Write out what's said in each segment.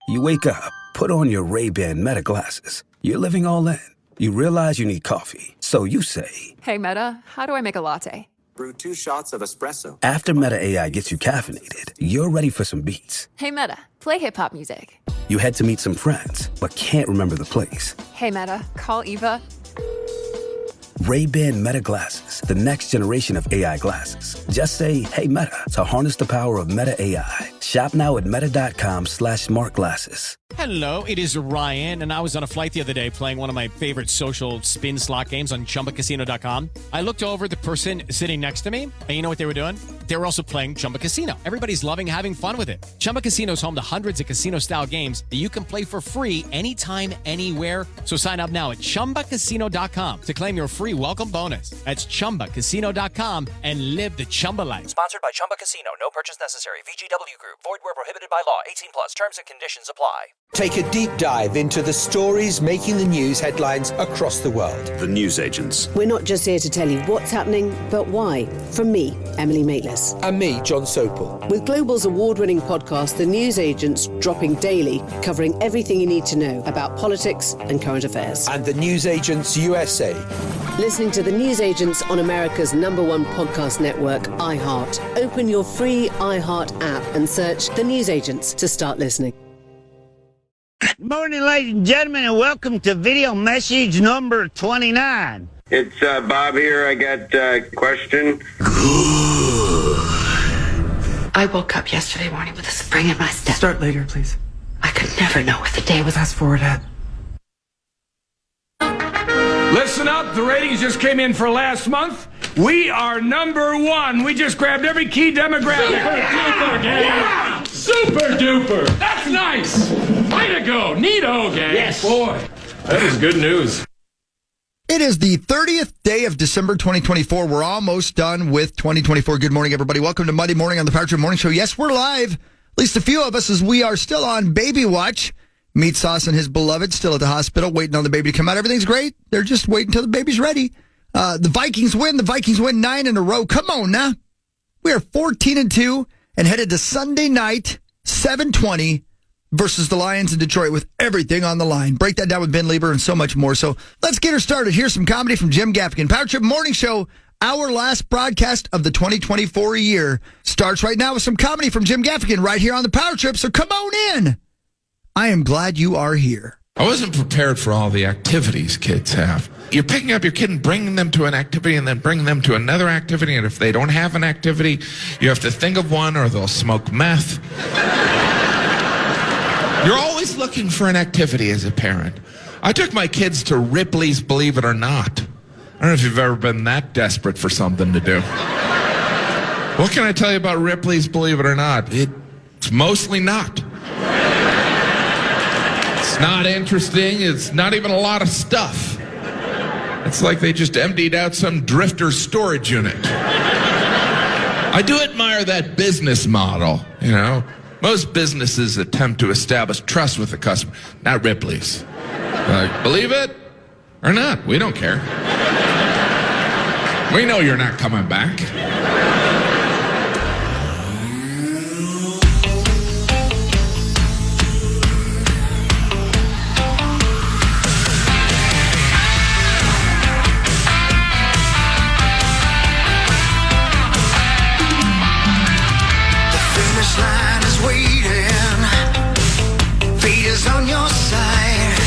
You wake up, put on your Ray-Ban Meta glasses. You're living all in. You realize you need coffee. So you say, "Hey, Meta, how do I make a latte?" Brew 2 shots of espresso. After Meta AI gets you caffeinated, you're ready for some beats. "Hey, Meta, play hip-hop music." You head to meet some friends, but can't remember the place. "Hey, Meta, call Eva." Ray-Ban Meta glasses, the next generation of AI glasses. Just say, "Hey, Meta," to harness the power of Meta AI. Shop now at meta.com/smartglasses. Hello, it is Ryan, and I was on a flight the other day playing one of my favorite social spin slot games on ChumbaCasino.com. I looked over at the person sitting next to me, and you know what they were doing? They were also playing Chumba Casino. Everybody's loving having fun with it. Chumba Casino is home to hundreds of casino-style games that you can play for free anytime, anywhere. So sign up now at ChumbaCasino.com to claim your free welcome bonus. That's ChumbaCasino.com and live the Chumba life. Sponsored by Chumba Casino. No purchase necessary. VGW Group. Void where prohibited by law. 18 plus. Terms and conditions apply. Take a deep dive into the stories making the news headlines across the world. The News Agents. We're not just here to tell you what's happening, but why. From me, Emily Maitlis. And me, John Sopel. With Global's award-winning podcast, The News Agents, dropping daily, covering everything you need to know about politics and current affairs. And The News Agents USA. Listening to The News Agents on America's #1 podcast network, iHeart. Open your free iHeart app and search The News Agents to start listening. Good morning, ladies and gentlemen, and welcome to video message number 29. It's Bob here. I got a question. I woke up yesterday morning with a spring in my step. Start later, please. I could never know if the day was Fast forward ahead. Listen up, the ratings just came in for last month. We are #1. We just grabbed every key demographic. Super duper, gang. Yeah! Super duper. That's nice. Way to go. Neato, gang. Yes. Boy, that is good news. It is the 30th day of December 2024. We're almost done with 2024. Good morning, everybody. Welcome to Monday morning on the Power Trip Morning Show. Yes, we're live, at least a few of us, as we are still on baby watch. Meat Sauce and his beloved still at the hospital, waiting on the baby to come out. Everything's great. They're just waiting until the baby's ready. The Vikings win. The Vikings win 9 in a row. Come on now. We are 14-2 and headed to Sunday night, 7:20 versus the Lions in Detroit with everything on the line. Break that down with Ben Lieber and so much more. So let's get her started. Here's some comedy from Jim Gaffigan. Power Trip Morning Show, our last broadcast of the 2024 year, starts right now with some comedy from Jim Gaffigan right here on the Power Trip. So come on in. I am glad you are here. I wasn't prepared for all the activities kids have. You're picking up your kid and bringing them to an activity and then bringing them to another activity. And if they don't have an activity, you have to think of one or they'll smoke meth. You're always looking for an activity as a parent. I took my kids to Ripley's Believe It or Not. I don't know if you've ever been that desperate for something to do. What can I tell you about Ripley's Believe It or Not? It's mostly not. It's not interesting. It's not even a lot of stuff. It's like they just emptied out some drifter storage unit. I do admire that business model, you know. Most businesses attempt to establish trust with the customer, not Ripley's. Like, believe it or not, we don't care. We know you're not coming back. On your side,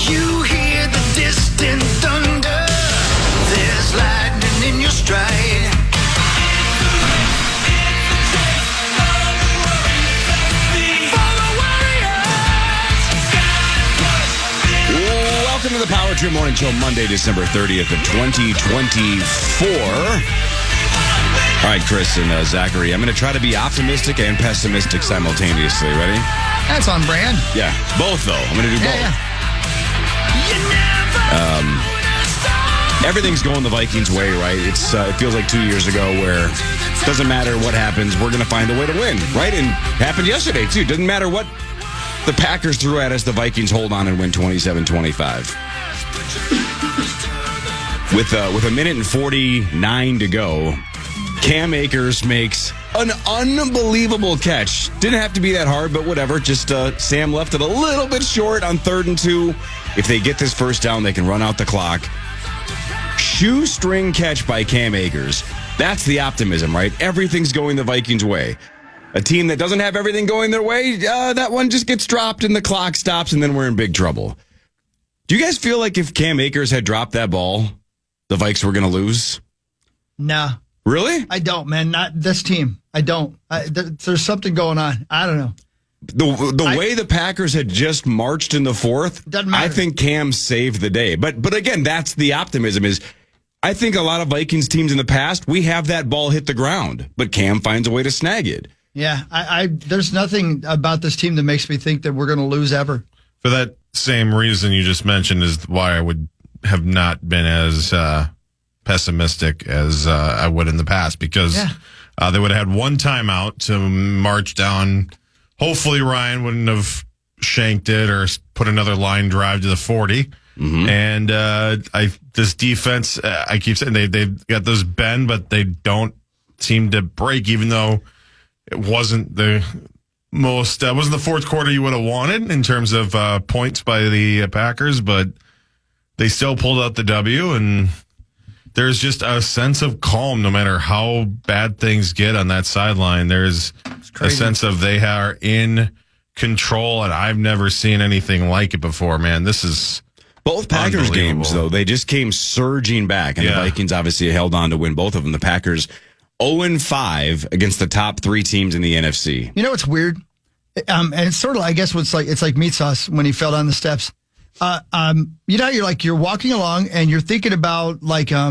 you hear the distant thunder. There's lightning in your stride. Welcome to the Power Trip Morning Show, Monday, December 30th of 2024. All right, Chris and Zachary, I'm going to try to be optimistic and pessimistic simultaneously. Ready? That's on brand. Yeah, both, though. I'm going to do both. Yeah. Everything's going the Vikings' way, right? It feels like 2 years ago where it doesn't matter what happens, we're going to find a way to win, right? And it happened yesterday, too. Doesn't matter what the Packers threw at us, the Vikings hold on and win 27-25. With a minute and 49 to go, Cam Akers makes An unbelievable catch. Didn't have to be that hard, but whatever. Just Sam left it a little bit short on 3rd and 2. If they get this first down, they can run out the clock. Shoestring catch by Cam Akers. That's the optimism, right? Everything's going the Vikings' way. A team that doesn't have everything going their way, that one just gets dropped and the clock stops, and then we're in big trouble. Do you guys feel like if Cam Akers had dropped that ball, the Vikes were going to lose? Nah. Really? I don't, man. Not this team. I don't. There's something going on. I don't know. The way the Packers had just marched in the 4th, doesn't matter. I think Cam saved the day. But again, that's the optimism is I think a lot of Vikings teams in the past, we have that ball hit the ground, but Cam finds a way to snag it. Yeah, there's nothing about this team that makes me think that we're going to lose ever. For that same reason you just mentioned is why I would have not been as pessimistic as I would in the past, because they would have had one timeout to march down. Hopefully Ryan wouldn't have shanked it or put another line drive to the 40. Mm-hmm. And this defense, I keep saying they've got those bend, but they don't seem to break, even though it wasn't the most, wasn't the fourth quarter you would have wanted in terms of points by the Packers, but they still pulled out the W, and there's just a sense of calm no matter how bad things get on that sideline. There's a sense of they are in control, and I've never seen anything like it before, man. This is both Packers games, though, they just came surging back, and the Vikings obviously held on to win both of them. The Packers 0-5 against the top 3 teams in the NFC. You know what's weird? And it's sort of, I guess, it's like meat sauce when he fell down the steps. You know, you're walking along and you're thinking about what you're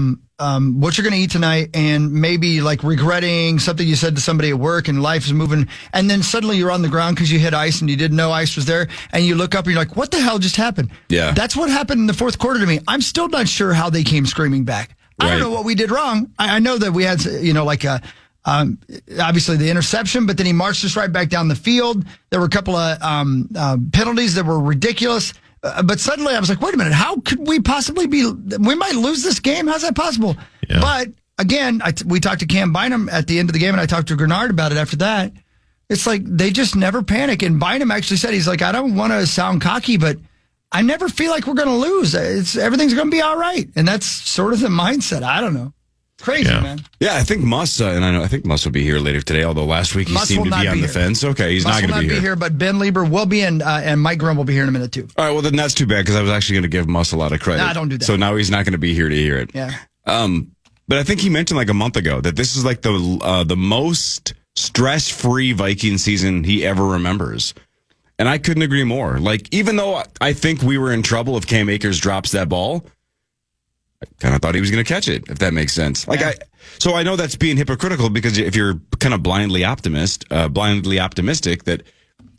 going to eat tonight, and maybe like regretting something you said to somebody at work, and life is moving. And then suddenly you're on the ground because you hit ice and you didn't know ice was there. And you look up and you're like, what the hell just happened? Yeah. That's what happened in the fourth quarter to me. I'm still not sure how they came screaming back. I don't know what we did wrong. I know that we had, obviously the interception, but then he marched us right back down the field. There were a couple of penalties that were ridiculous. But suddenly I was like, wait a minute, how could we possibly we might lose this game? How's that possible? Yeah. But again, we talked to Cam Bynum at the end of the game, and I talked to Grenard about it after that. It's like they just never panic. And Bynum actually said, he's like, I don't want to sound cocky, but I never feel like we're going to lose. Everything's going to be all right. And that's sort of the mindset. I don't know. Crazy, man. Yeah, I think Muss, I think Muss will be here later today, although last week he seemed to be on the fence. Okay, he's not going to be here. But Ben Lieber will be, and Mike Grimm will be here in a minute, too. All right, well, then that's too bad, because I was actually going to give Muss a lot of credit. Nah, don't do that. So now he's not going to be here to hear it. Yeah. But I think he mentioned like a month ago that this is like the most stress-free Viking season he ever remembers. And I couldn't agree more. Like, even though I think we were in trouble if Cam Akers drops that ball, I kind of thought he was going to catch it, if that makes sense. So I know that's being hypocritical, because if you're kind of blindly optimistic that,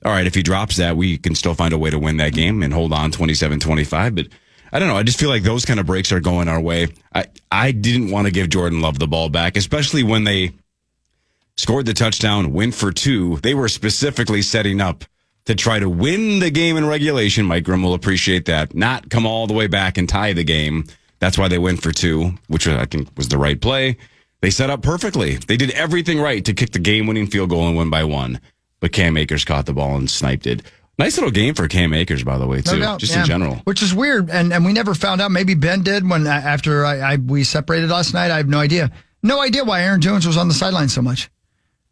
all right, if he drops that, we can still find a way to win that game and hold on 27-25. But I don't know. I just feel like those kind of breaks are going our way. I didn't want to give Jordan Love the ball back, especially when they scored the touchdown, went for 2. They were specifically setting up to try to win the game in regulation. Mike Grimm will appreciate that. Not come all the way back and tie the game. That's why they went for 2, which I think was the right play. They set up perfectly. They did everything right to kick the game-winning field goal and win by 1. But Cam Akers caught the ball and sniped it. Nice little game for Cam Akers, by the way, too, in general. Which is weird, and we never found out. Maybe Ben did after we separated last night. I have no idea. No idea why Aaron Jones was on the sideline so much.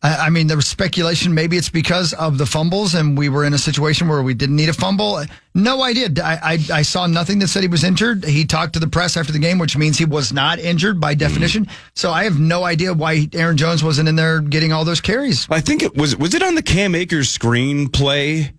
I mean, there was speculation. Maybe it's because of the fumbles, and we were in a situation where we didn't need a fumble. No idea. I saw nothing that said he was injured. He talked to the press after the game, which means he was not injured by definition. So I have no idea why Aaron Jones wasn't in there getting all those carries. I think it was it on the Cam Akers screen play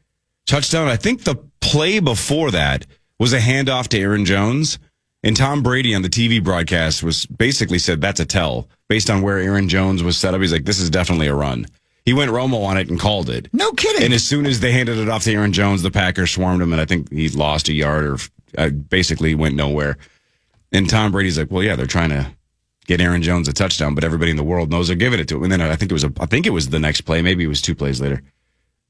touchdown? I think the play before that was a handoff to Aaron Jones. And Tom Brady on the TV broadcast basically said that's a tell based on where Aaron Jones was set up. He's like, this is definitely a run. He went Romo on it and called it. No kidding. And as soon as they handed it off to Aaron Jones, the Packers swarmed him, and I think he lost a yard or basically went nowhere. And Tom Brady's like, well, yeah, they're trying to get Aaron Jones a touchdown, but everybody in the world knows they're giving it to him. And then I think it was the next play. Maybe it was 2 plays later.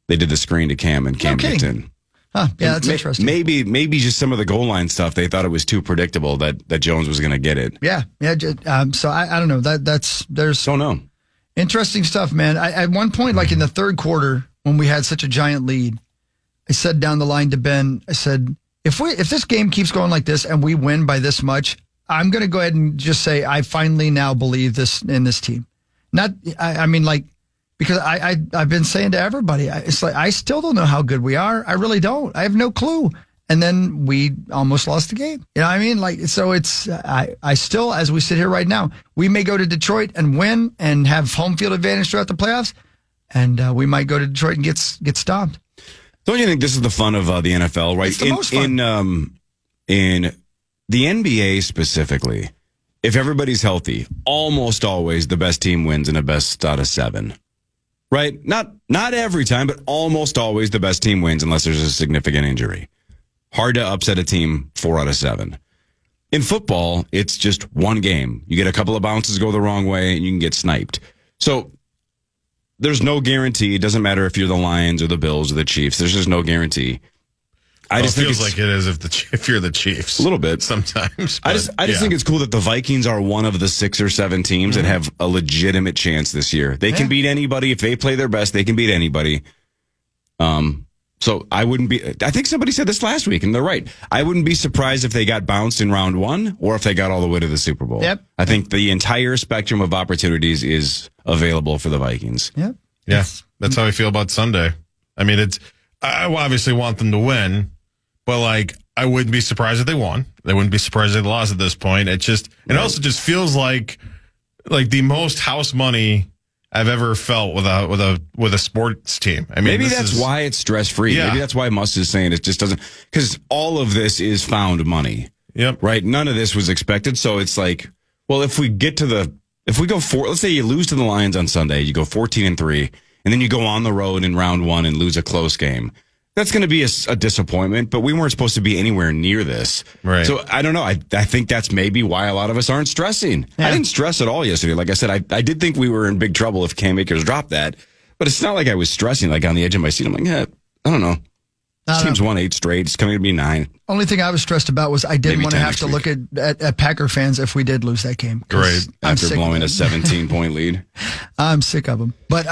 They did the screen to Cam, and Cam gets in. Huh, yeah, that's interesting. Maybe just some of the goal line stuff. They thought it was too predictable that Jones was going to get it. Yeah. So I don't know. Don't know. Interesting stuff, man. At one point, like in the third quarter, when we had such a giant lead, I said down the line to Ben, I said, if this game keeps going like this and we win by this much, I'm going to go ahead and just say I finally now believe in this team. Because I've been saying to everybody, it's like I still don't know how good we are. I really don't. I have no clue. And then we almost lost the game. You know what I mean? Like, so it's, I still, as we sit here right now, we may go to Detroit and win and have home field advantage throughout the playoffs. And we might go to Detroit and get stomped. Don't you think this is the fun of the NFL, right? It's the most fun. In the NBA specifically, if everybody's healthy, almost always the best team wins in a best out of 7. Right? Not every time, but almost always the best team wins unless there's a significant injury. Hard to upset a team 4 out of 7. In football, it's just one game. You get a couple of bounces go the wrong way, and you can get sniped. So there's no guarantee. It doesn't matter if you're the Lions or the Bills or the Chiefs. There's just no guarantee. It feels like it is if you're the Chiefs. A little bit. Sometimes. I just think it's cool that the Vikings are one of the 6 or 7 teams that have a legitimate chance this year. They can beat anybody. If they play their best, they can beat anybody. So I think somebody said this last week, and they're right. I wouldn't be surprised if they got bounced in round 1 or if they got all the way to the Super Bowl. Yep. I think the entire spectrum of opportunities is available for the Vikings. Yep. Yeah. That's how I feel about Sunday. I mean, I obviously want them to win, but like, I wouldn't be surprised if they won. They wouldn't be surprised if they lost at this point. It also just feels like the most house money I've ever felt with a sports team. I mean, maybe that's why it's stress free. Yeah. Maybe that's why Muss is saying it just doesn't, because all of this is found money. Yep. Right. None of this was expected. So it's like, well, if we go 4, let's say you lose to the Lions on Sunday, you go 14-3, and then you go on the road in round 1 and lose a close game. That's going to be a disappointment, but we weren't supposed to be anywhere near this. Right. So I don't know. I think that's maybe why a lot of us aren't stressing. Yeah. I didn't stress at all yesterday. Like I said, I did think we were in big trouble if Cam Akers dropped that, but it's not like I was stressing, like on the edge of my seat. I'm like, I don't know. This team's won 8 straight. It's coming to be 9. Only thing I was stressed about was I didn't want to have to look at Packer fans if we did lose that game. Right. After blowing a 17-point lead. I'm sick of them. But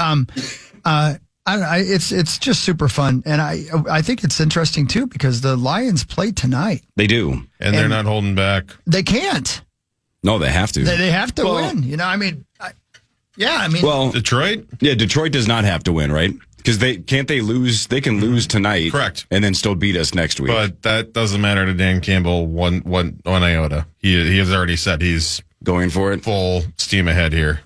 I don't know, it's just super fun, and I think it's interesting too because the Lions play tonight. They do, and they're not holding back. They can't. No, they have to. They have to win. You know, I mean, well, Detroit. Yeah, Detroit does not have to win, right? Because they lose. They can lose tonight, correct, and then still beat us next week. But that doesn't matter to Dan Campbell one iota. He has already said he's going for it, full steam ahead here.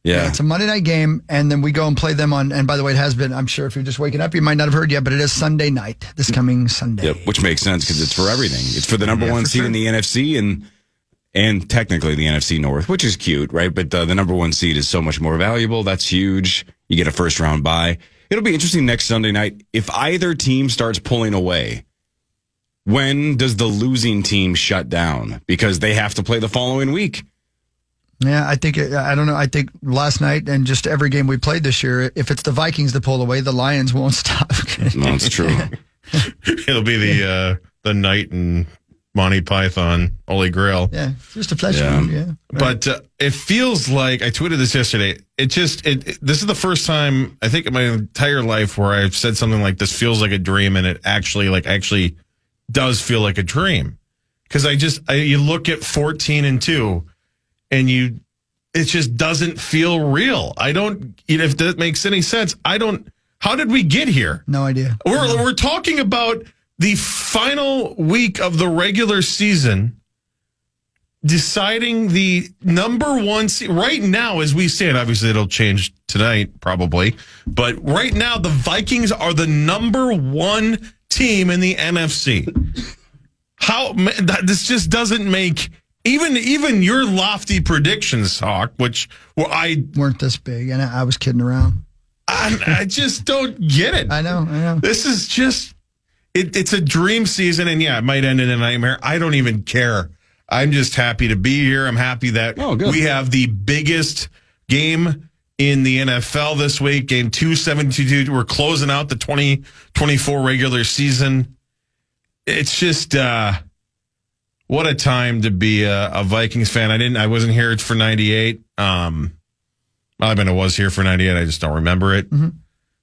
Yeah, it's a Monday night game, and then we go and play them on. And by the way, it has been. I'm sure if you're just waking up, you might not have heard yet, but it is Sunday night, this coming Sunday. Yep, which makes sense because it's for everything. It's for the number 1 seed in the NFC and technically the NFC North, which is cute, right? But the number 1 seed is so much more valuable. That's huge. You get a first round bye. It'll be interesting next Sunday night if either team starts pulling away. When does the losing team shut down because they have to play the following week? Yeah, I think, I don't know. I think last night and just every game we played this year, if it's the Vikings that pull away, the Lions won't stop. No, it's true. It'll be the Knight and Monty Python, Holy Grail. Yeah, just a flesh wound, yeah. Right. But it feels like, I tweeted this yesterday, this is the first time, I think in my entire life where I've said something like this feels like a dream, and it actually does feel like a dream. Because you look at 14-2, and it just doesn't feel real. If that makes any sense, how did we get here? No idea. We're talking about the final week of the regular season, deciding the number 1 seed. Right now, as we stand, obviously it'll change tonight, probably. But right now, the Vikings are the number 1 team in the NFC. This just doesn't make... Even your lofty predictions, Hawk, which weren't this big, and I was kidding around. I just don't get it. I know. This is just it's a dream season, and yeah, it might end in a nightmare. I don't even care. I'm just happy to be here. I'm happy that we have the biggest game in the NFL this week, game 272. We're closing out the 2024 regular season. It's just. What a time to be a Vikings fan. I wasn't here for 98. My I mean, it was here for 98. I just don't remember it. Mm-hmm.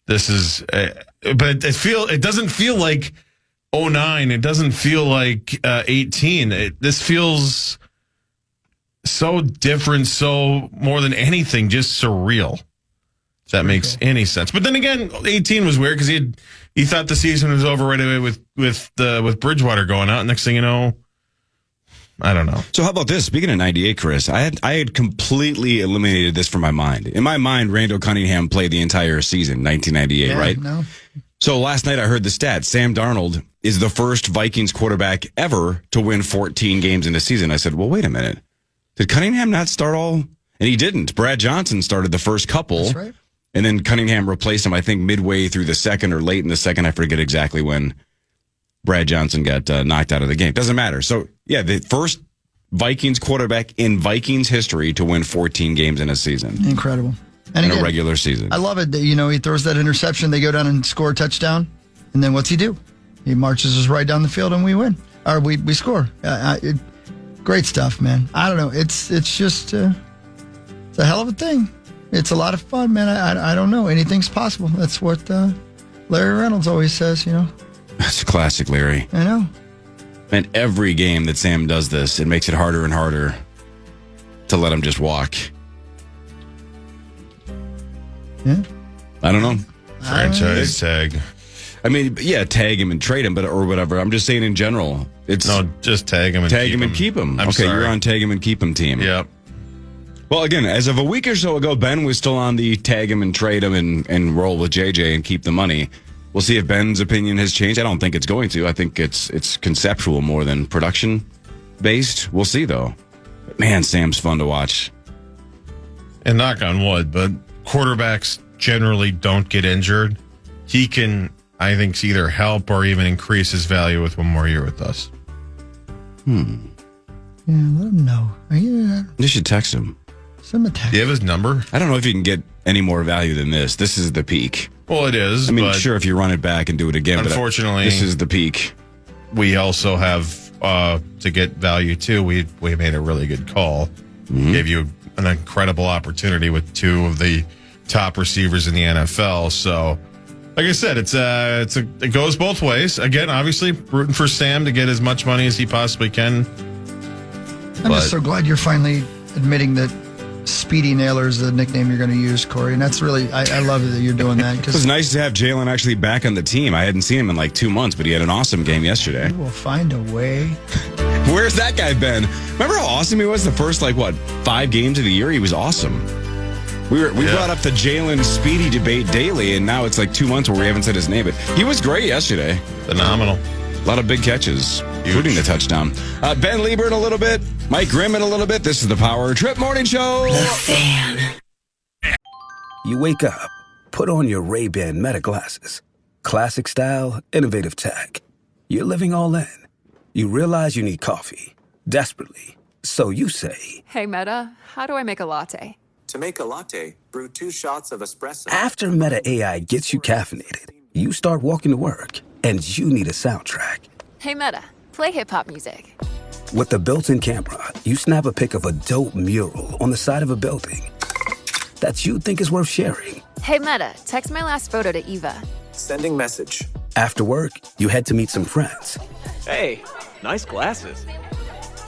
This is, but it doesn't feel like 09. It doesn't feel like 18. This feels so different, so more than anything, just surreal. If that makes any sense. But then again, 18 was weird because he thought the season was over right away with Bridgewater going out. Next thing you know, I don't know. So how about this? Speaking of 98, Chris, I had completely eliminated this from my mind. In my mind, Randall Cunningham played the entire season, 1998, right? No. So last night I heard the stat. Sam Darnold is the first Vikings quarterback ever to win 14 games in a season. I said, well, wait a minute. Did Cunningham not start all? And he didn't. Brad Johnson started the first couple. That's right. And then Cunningham replaced him, I think, midway through the second or late in the second. I forget exactly when Brad Johnson got knocked out of the game. Doesn't matter. So, yeah, the first Vikings quarterback in Vikings history to win 14 games in a season. Incredible. And in again, a regular season. I love it. You know, he throws that interception. They go down and score a touchdown. And then what's he do? He marches us right down the field and we win. Or we score. Great stuff, man. I don't know. It's just it's a hell of a thing. It's a lot of fun, man. I don't know. Anything's possible. That's what Larry Reynolds always says, you know. That's classic, Larry. I know. And every game that Sam does this, it makes it harder and harder to let him just walk. Yeah. I don't know. Franchise tag. I mean, yeah, tag him and trade him, or whatever. I'm just saying in general. Just tag him and keep him. I'm okay, sorry. You're on tag him and keep him team. Yep. Well, again, as of a week or so ago, Ben was still on the tag him and trade him and roll with JJ and keep the money. We'll see if Ben's opinion has changed. I don't think it's going to. I think it's conceptual more than production based. We'll see though. But man, Sam's fun to watch. And knock on wood, but quarterbacks generally don't get injured. He can, I think, either help or even increase his value with one more year with us. Yeah, let him know. You should text him. Send him a text. Do you have his number? I don't know if you can get any more value than this. This is the peak. Well, it is. I mean, but sure, if you run it back and do it again. Unfortunately, but this is the peak. We also have to get value too. We made a really good call. Gave you an incredible opportunity with two of the top receivers in the NFL. So, like I said, it goes both ways. Again, obviously, rooting for Sam to get as much money as he possibly can. I'm just so glad you're finally admitting that Speedy Naylor is the nickname you're going to use, Corey. And that's really, I love that you're doing that. It was nice to have Jalen actually back on the team. I hadn't seen him in like 2 months, but he had an awesome game yesterday. We'll find a way. Where's that guy been? Remember how awesome he was the first, 5 games of the year? He was awesome. We brought up the Jalen Speedy debate daily, and now it's 2 months where we haven't said his name. But he was great yesterday. Phenomenal. A lot of big catches, including the touchdown. Ben Lieber in a little bit. Mike Grimm in a little bit. This is the Power Trip Morning Show. The Fan. You wake up, put on your Ray-Ban Meta glasses. Classic style, innovative tech. You're living all in. You realize you need coffee. Desperately. So you say, Hey, Meta, how do I make a latte? To make a latte, brew 2 shots of espresso. after Meta AI gets you caffeinated, you start walking to work, and you need a soundtrack. Hey, Meta, play hip-hop music. With the built-in camera, you snap a pic of a dope mural on the side of a building that you think is worth sharing. Hey, Meta, text my last photo to Eva. Sending message. After work, you head to meet some friends. Hey, nice glasses.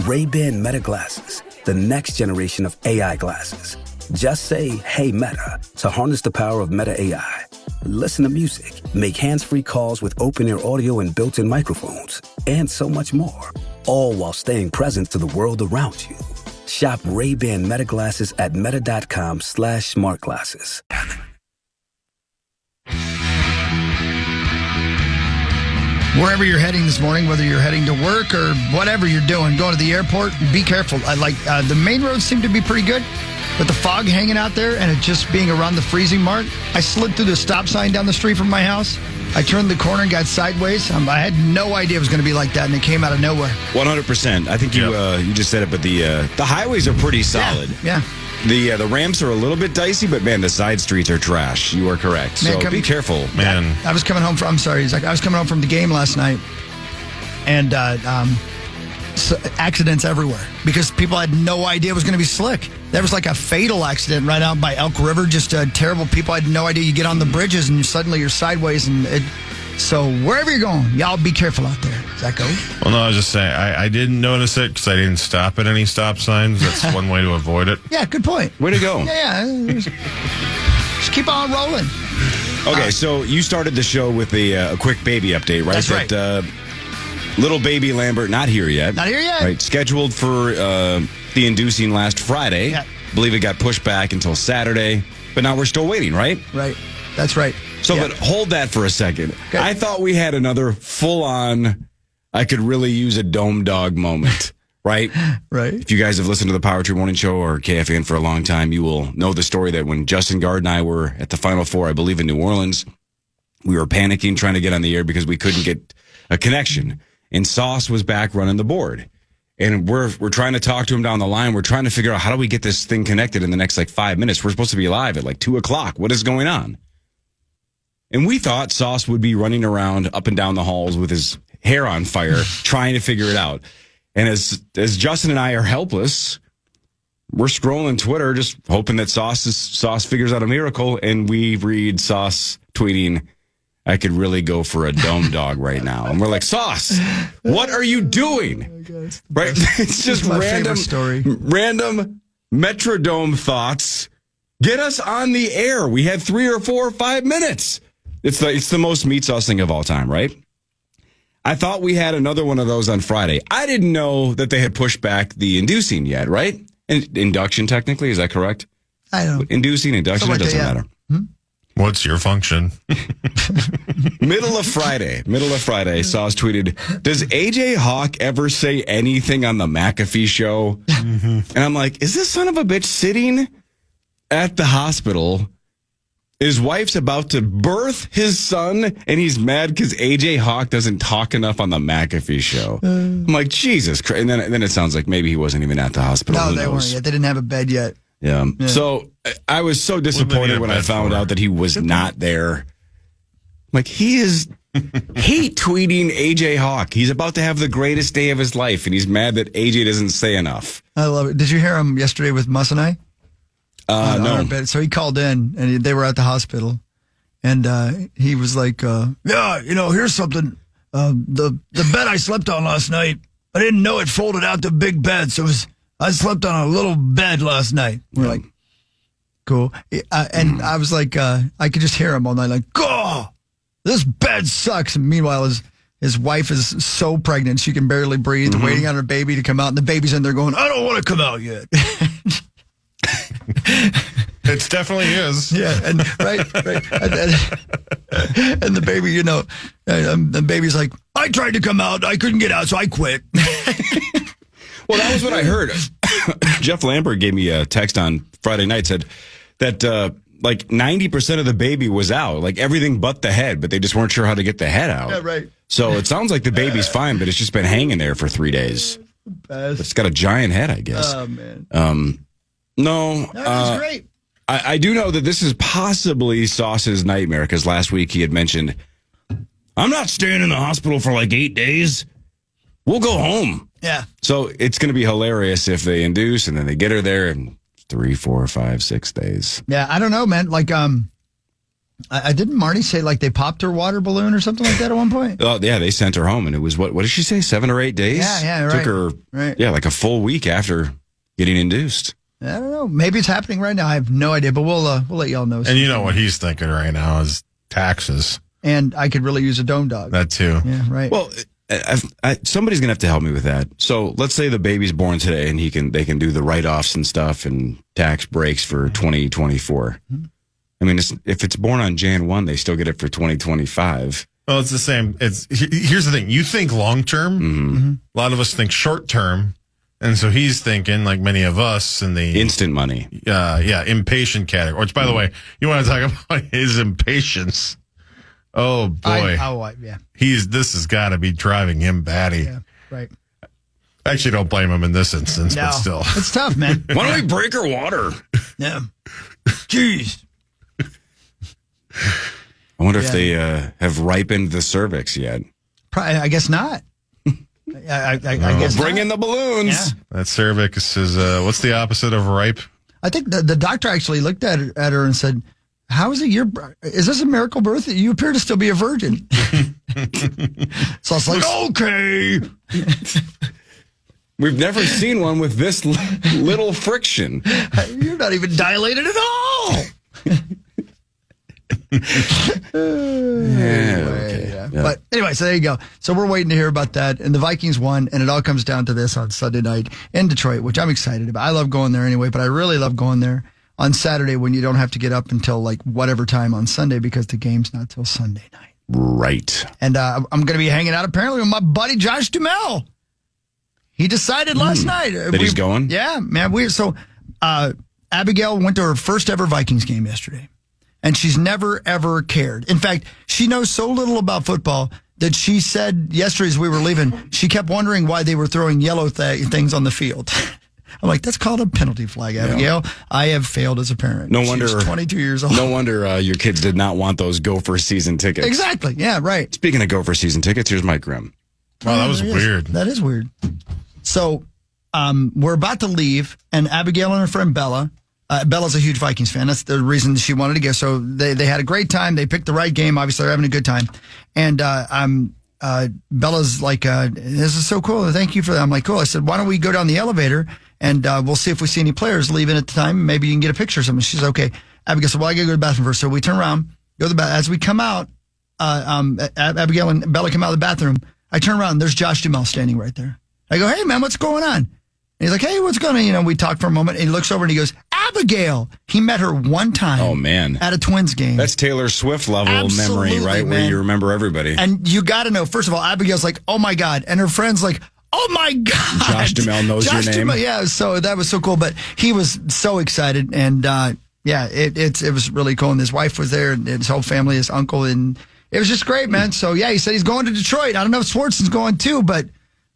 Ray-Ban Meta glasses, the next generation of AI glasses. Just say, hey, Meta, to harness the power of Meta AI. Listen to music, make hands-free calls with open-ear audio and built-in microphones, and so much more. All while staying present to the world around you. Shop Ray-Ban Meta glasses at meta.com/smartglasses. Wherever you're heading this morning, whether you're heading to work or whatever you're doing, going to the airport, be careful. The main roads seem to be pretty good, but the fog hanging out there and it just being around the freezing mark. I slid through the stop sign down the street from my house. I turned the corner and got sideways. I had no idea it was going to be like that, and it came out of nowhere. 100%. I think you just said it, but the highways are pretty solid. Yeah. The ramps are a little bit dicey, but man, the side streets are trash. You are correct. Man, so be careful, man. I was coming home from. I'm sorry, Zach. I was coming home from the game last night, and accidents everywhere because people had no idea it was going to be slick. There was like a fatal accident right out by Elk River. Just terrible people. I had no idea. You get on the bridges and suddenly you're sideways. So wherever you're going, y'all be careful out there. Does that go? Well, no, I was just saying, I didn't notice it because I didn't stop at any stop signs. That's one way to avoid it. Yeah, good point. Way to go. Yeah. Just keep on rolling. Okay, so you started the show with a quick baby update, right? That's right. That, little baby Lambert, not here yet. Not here yet. Right, scheduled for the inducing last Friday. Yeah. Believe it got pushed back until Saturday, but now we're still waiting, right? Right. That's right. So, but hold that for a second. Okay. I thought we had another full-on, I could really use a dome dog moment, right? Right. If you guys have listened to the Power Trip Morning Show or KFAN for a long time, you will know the story that when Justin Gard and I were at the Final Four, I believe in New Orleans, we were panicking trying to get on the air because we couldn't get a connection. And Sauce was back running the board. And we're trying to talk to him down the line. We're trying to figure out how do we get this thing connected in the next 5 minutes. We're supposed to be live at 2 o'clock. What is going on? And we thought Sauce would be running around up and down the halls with his hair on fire, trying to figure it out. And as Justin and I are helpless, we're scrolling Twitter, just hoping that Sauce figures out a miracle. And we read Sauce tweeting, I could really go for a dome dog right now. And we're like, Sauce, what are you doing? Oh right? It's just random Metrodome thoughts. Get us on the air. We had 3 or 4 or 5 minutes. It's the most meat sauce thing of all time, right? I thought we had another one of those on Friday. I didn't know that they had pushed back the inducing yet, right? Induction, technically, is that correct? I don't know. Inducing, induction, it doesn't matter. What's your function? Middle of Friday, Sauce tweeted, does AJ Hawk ever say anything on the McAfee show? Mm-hmm. And I'm like, is this son of a bitch sitting at the hospital? His wife's about to birth his son, and he's mad because AJ Hawk doesn't talk enough on the McAfee show. I'm like, Jesus Christ. And then it sounds like maybe he wasn't even at the hospital. No, they weren't yet. They didn't have a bed yet. Yeah. So I was so disappointed when I found out that he was not there. Like, he is hate tweeting AJ Hawk. He's about to have the greatest day of his life, and he's mad that AJ doesn't say enough. I love it. Did you hear him yesterday with Muss and I? No. So he called in, and they were at the hospital, and he was like, yeah, here's something. The bed I slept on last night, I didn't know it folded out to big bed, so I slept on a little bed last night. We're like, cool. And I was like, I could just hear him all night, like, oh, this bed sucks. And meanwhile, his wife is so pregnant, she can barely breathe, waiting on her baby to come out, and the baby's in there going, I don't want to come out yet. It definitely is. Yeah, and right. And the baby, the baby's like, I tried to come out, I couldn't get out, so I quit. Well, that was what I heard. Jeff Lambert gave me a text on Friday night, said that 90% of the baby was out, everything but the head, but they just weren't sure how to get the head out. Yeah, right. So it sounds like the baby's fine, but it's just been hanging there for 3 days. It's got a giant head, I guess. Oh, man. No. That's great. I do know that this is possibly Sauce's nightmare, because last week he had mentioned, I'm not staying in the hospital for 8 days. We'll go home. Yeah. So it's going to be hilarious if they induce and then they get her there in 3, 4, 5, 6 days. Yeah, I don't know, man. I didn't Marty say they popped her water balloon or something like that at one point? Oh, yeah, they sent her home, and it was, what did she say, 7 or 8 days? Yeah, right. Took her, a full week after getting induced. I don't know. Maybe it's happening right now. I have no idea, but we'll let y'all know. And you know what he's thinking right now is taxes. And I could really use a dome dog. That too. Yeah, right. Well, somebody's gonna have to help me with that. So let's say the baby's born today, and they can do the write-offs and stuff and tax breaks for 2024. Mm-hmm. I mean, if it's born on Jan 1, they still get it for 2025. Well, it's the same. Here's the thing. You think long term. Mm-hmm. A lot of us think short term. And so he's thinking, like many of us, in the instant money. Impatient category. Which, by the way, you want to talk about his impatience. Oh, boy. Yeah. This has got to be driving him batty. Yeah, right. I actually don't blame him in this instance, but still. It's tough, man. Why don't we break her water? Yeah. Jeez. I wonder if they have ripened the cervix yet. I guess not. I guess bring in the balloons. Yeah. That cervix is, what's the opposite of ripe? I think the doctor actually looked at her and said, "How is it is this a miracle birth? You appear to still be a virgin." So I was like, okay. We've never seen one with this little friction. You're not even dilated at all. Yeah. But anyway, so there you go. So we're waiting to hear about that. And the Vikings won, and it all comes down to this on Sunday night in Detroit, which I'm excited about. I love going there anyway, but I really love going there on Saturday when you don't have to get up until like whatever time on Sunday because the game's not till Sunday night. Right. And I'm going to be hanging out apparently with my buddy Josh Duhamel. He decided last night that he's going. Yeah, man. So Abigail went to her first ever Vikings game yesterday, and she's never ever cared. In fact, she knows so little about football that she said yesterday as we were leaving, she kept wondering why they were throwing yellow things on the field. I'm like, that's called a penalty flag, Abigail. Yeah. I have failed as a parent. No wonder. She's 22 years old. No wonder your kids did not want those Gopher season tickets. Exactly. Yeah, right. Speaking of Gopher season tickets, here's Mike Grimm. Wow, that was weird. That is weird. So we're about to leave, and Abigail and her friend Bella. Bella's a huge Vikings fan. That's the reason she wanted to go. So they had a great time. They picked the right game. Obviously, they're having a good time. And Bella's like, this is so cool. Thank you for that. I'm like, cool. I said, why don't we go down the elevator and we'll see if we see any players leaving at the time. Maybe you can get a picture or something. She's okay. Abigail said, well, I got to go to the bathroom first. So we turn around, go to the bathroom. As we come out, Abigail and Bella come out of the bathroom. I turn around and there's Josh Duhamel standing right there. I go, hey, man, what's going on? And he's like, hey, what's going on? We talk for a moment, and he looks over and he goes, Abigail. He met her one time. Oh, man. At a Twins game. That's Taylor Swift level Absolutely, memory, right? Man. Where you remember everybody. And you got to know, first of all, Abigail's like, oh, my God. And her friend's like, oh, my God. Josh Duhamel knows your name. Duhamel, yeah, so that was so cool. But he was so excited. And, it was really cool. And his wife was there, and his whole family, his uncle. And it was just great, man. So, yeah, he said he's going to Detroit. I don't know if Swartzen's going, too, but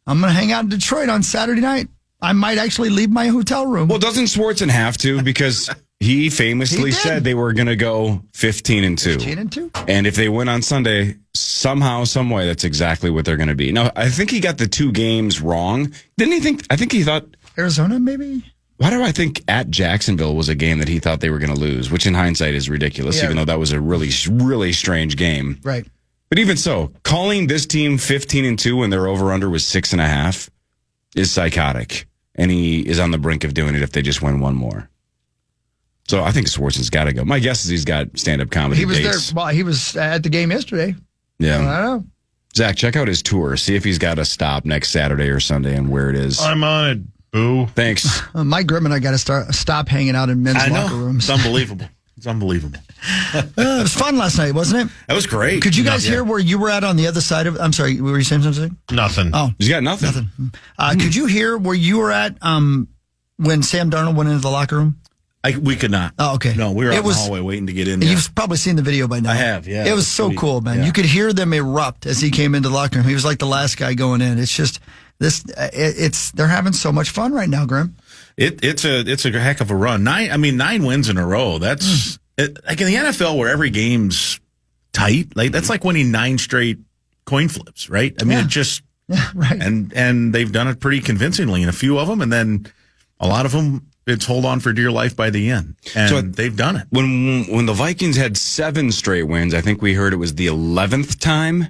I'm going to hang out in Detroit on Saturday night. I might actually leave my hotel room. Well, doesn't Swartzen have to? Because he famously said they were going to go 15-2. 15-2? And if they win on Sunday, somehow, some way, that's exactly what they're going to be. Now, I think he got the 2 games wrong. Didn't he think? I think he thought Arizona, maybe? Why do I think at Jacksonville was a game that he thought they were going to lose, which in hindsight is ridiculous, even though that was a really, really strange game. Right. But even so, calling this team 15-2 when their over-under was 6.5 is psychotic. And he is on the brink of doing it if they just win one more. So I think Swartzen's got to go. My guess is he's got stand-up comedy dates. He was there. Well, he was at the game yesterday. Yeah. I don't know. Zach, check out his tour. See if he's got a stop next Saturday or Sunday and where it is. I'm on it, boo. Thanks. Mike Grimm and I got to stop hanging out in men's locker rooms. It's unbelievable. It's unbelievable. It was fun last night, wasn't it? That was great. Could you guys hear where you were at on the other side of? I'm sorry, were you saying something? Nothing. Oh, you got nothing. Could you hear where you were at when Sam Darnold went into the locker room? We could not. Oh, okay. No, we were out in the hallway waiting to get in there. You've probably seen the video by now. I have, yeah. It was so cool, man. Yeah. You could hear them erupt as he came into the locker room. He was like the last guy going in. It's just they're having so much fun right now, Grimm. It's a heck of a run. 9 wins in a row. That's like in the NFL where every game's tight. Like that's like winning 9 straight coin flips, right? I mean, it just right. And they've done it pretty convincingly in a few of them, and then a lot of them it's hold on for dear life by the end. And so they've done it. When the Vikings had 7 straight wins, I think we heard it was the 11th time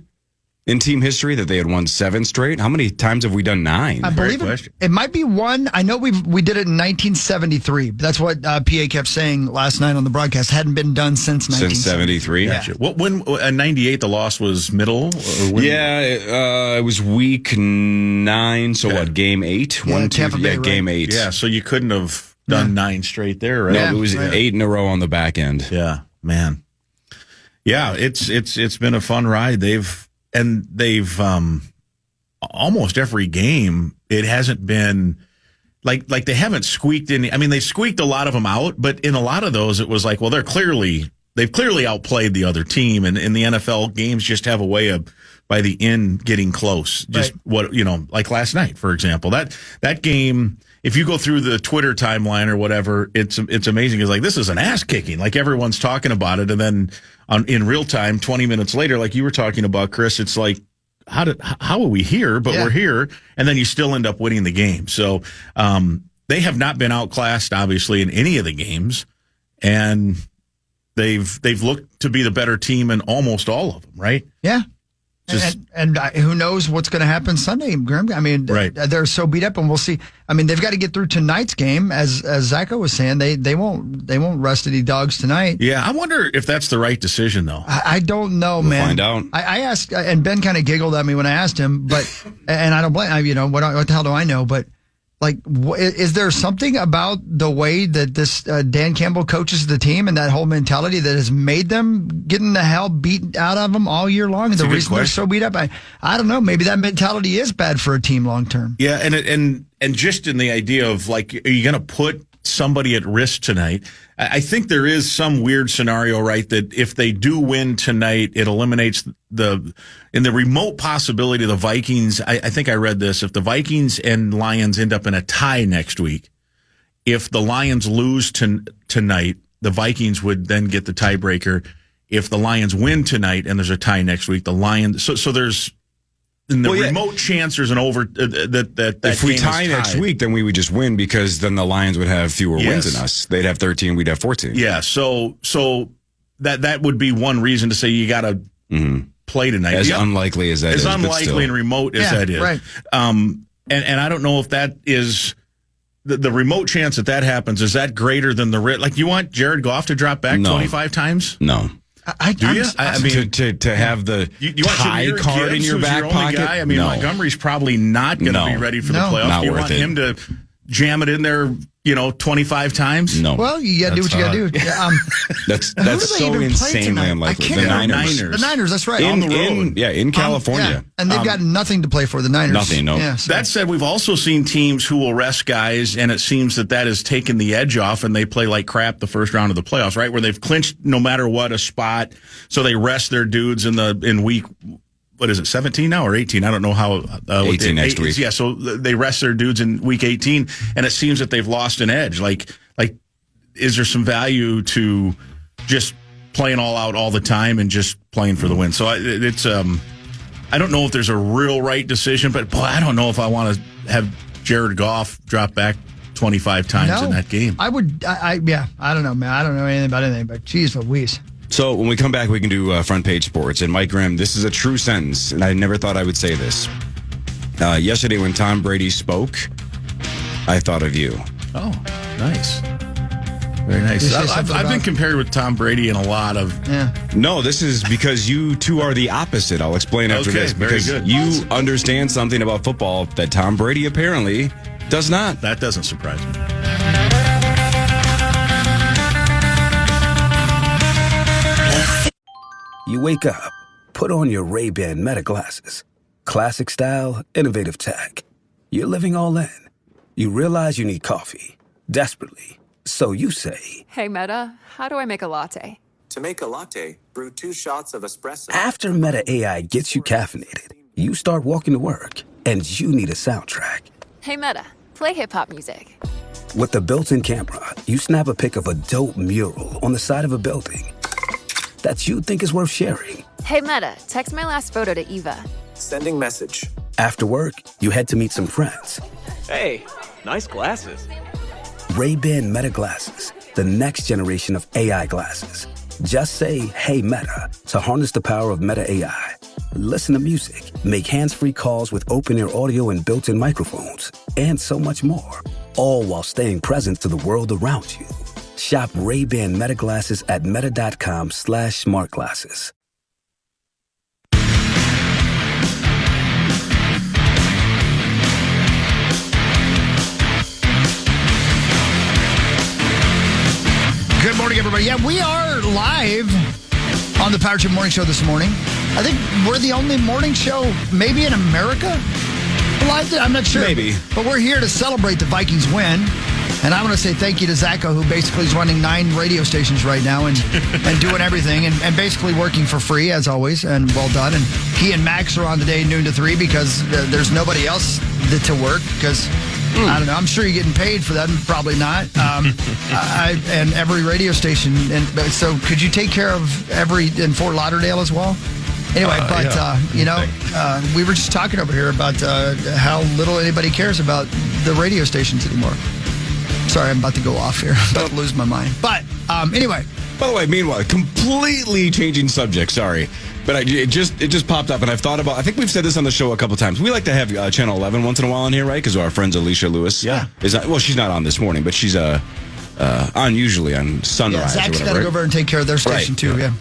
in team history that they had won 7 straight. How many times have we done 9? I believe it might be 1. I know we did it in 1973. That's what PA kept saying last night on the broadcast. Hadn't been done since 1973. Gotcha. When in 98 the loss was middle? It was week 9. So what? Game 8? Yeah, 1, 2, Tampa Bay, game right. 8. Yeah, so you couldn't have done 9 straight there, right? No, it was 8 in a row on the back end. Yeah, man. Yeah, it's been a fun ride. They've almost every game, it hasn't been like they haven't squeaked any. I mean, they squeaked a lot of them out, but in a lot of those, it was like, well, they've clearly outplayed the other team, and in the NFL, games just have a way of by the end getting close. Just like last night, for example, that game. If you go through the Twitter timeline or whatever, it's amazing. It's like, this is an ass kicking. Like everyone's talking about it. And then in real time, 20 minutes later, like you were talking about, Chris, it's like, how are we here? But we're here. And then you still end up winning the game. So, they have not been outclassed, obviously, in any of the games, and they've looked to be the better team in almost all of them, right? Yeah. And who knows what's going to happen Sunday, Grimm? I mean, they're so beat up, and we'll see. I mean, they've got to get through tonight's game, as Zacho was saying. They won't rest any dogs tonight. Yeah, I wonder if that's the right decision, though. I don't know, man. We'll find out. I asked, and Ben kind of giggled at me when I asked him, but and I don't blame. You know, what the hell do I know? But like, is there something about the way that this Dan Campbell coaches the team and that whole mentality that has made them getting the hell beat out of them all year long? And the reason they're so beat up, I don't know. Maybe that mentality is bad for a team long term. Yeah, and just in the idea of like, are you going to put somebody at risk tonight? I think there is some weird scenario, right, that if they do win tonight, it eliminates in the remote possibility of the Vikings. I think I read this. If the Vikings and Lions end up in a tie next week, if the Lions lose tonight, the Vikings would then get the tiebreaker. If the Lions win tonight and there's a tie next week, the Lions. So there's in the remote chance there's an over that if we tie next week, then we would just win because then the Lions would have fewer wins than us. They'd have 13, we'd have 14. Yeah, so that would be one reason to say you got to play tonight. As unlikely as that is. As unlikely and remote as that is. Right. And I don't know if that is the remote chance that happens. Is that greater than like you want Jared Goff to drop back 25 times? No. Do you? I mean, to have the tie card in your back pocket. Guy? I mean, Montgomery's probably not going to be ready for the playoffs. Not do you worth want it. him to jam it in there, 25 times? No. Well, you got to do what you got to do. That's so insanely unlikely. The Niners. The Niners, that's right. On the road. In California. And they've got nothing to play for, the Niners. Nothing, no. Yeah, so. That said, we've also seen teams who will rest guys, and it seems that has taken the edge off, and they play like crap the first round of the playoffs, right? Where they've clinched no matter what a spot, so they rest their dudes in week, what is it, 17 now or 18? I don't know how. 18 next week. Yeah, so they rest their dudes in week 18, and it seems that they've lost an edge. Like, is there some value to just playing all out all the time and just playing for the win? So it's I don't know if there's a real right decision, but boy, I don't know if I want to have Jared Goff drop back 25 times in that game. I would, I don't know, man. I don't know anything about anything, but geez Louise. So when we come back, we can do front page sports. And Mike Grimm, this is a true sentence, and I never thought I would say this. Yesterday when Tom Brady spoke, I thought of you. Oh, nice. Very nice. I've been compared with Tom Brady in a lot of... Yeah. No, this is because you two are the opposite. I'll explain after this. Because very good. You understand something about football that Tom Brady apparently does not. That doesn't surprise me. You wake up, put on your Ray-Ban Meta glasses. Classic style, innovative tech. You're living all in. You realize you need coffee, desperately. So you say, Hey, Meta, how do I make a latte? To make a latte, brew 2 shots of espresso. after Meta AI gets you caffeinated, you start walking to work, and you need a soundtrack. Hey, Meta, play hip-hop music. With the built-in camera, you snap a pic of a dope mural on the side of a building that you think is worth sharing. Hey, Meta, text my last photo to Eva. Sending message. After work, you head to meet some friends. Hey, nice glasses. Ray-Ban Meta glasses, the next generation of AI glasses. Just say, hey, Meta, to harness the power of Meta AI. Listen to music, make hands-free calls with open-ear audio and built-in microphones, and so much more. All while staying present to the world around you. Shop Ray-Ban Meta glasses at meta.com/smartglasses. Good morning, everybody. Yeah, we are live on the Power Trip Morning Show this morning. I think we're the only morning show, maybe in America, live. I'm not sure. Maybe. But we're here to celebrate the Vikings win. And I want to say thank you to Zacho, who basically is running 9 radio stations right now and doing everything and basically working for free, as always, and well done. And he and Max are on today, noon to 3, because there's nobody else to work, because... I don't know. I'm sure you're getting paid for that. Probably not. And every radio station. And so, could you take care of every in Fort Lauderdale as well? Anyway, we were just talking over here about how little anybody cares about the radio stations anymore. Sorry, I'm about to go off here. I'm about to lose my mind. But anyway. By the way, meanwhile, completely changing subject. Sorry. But it just popped up, and I've thought about. I think we've said this on the show a couple times. We like to have Channel 11 once in a while on here, right? Because our friends Alicia Lewis, she's not on this morning, but she's on usually on Sunrise. Yeah, Zach's got to go over and take care of their station too. Yeah,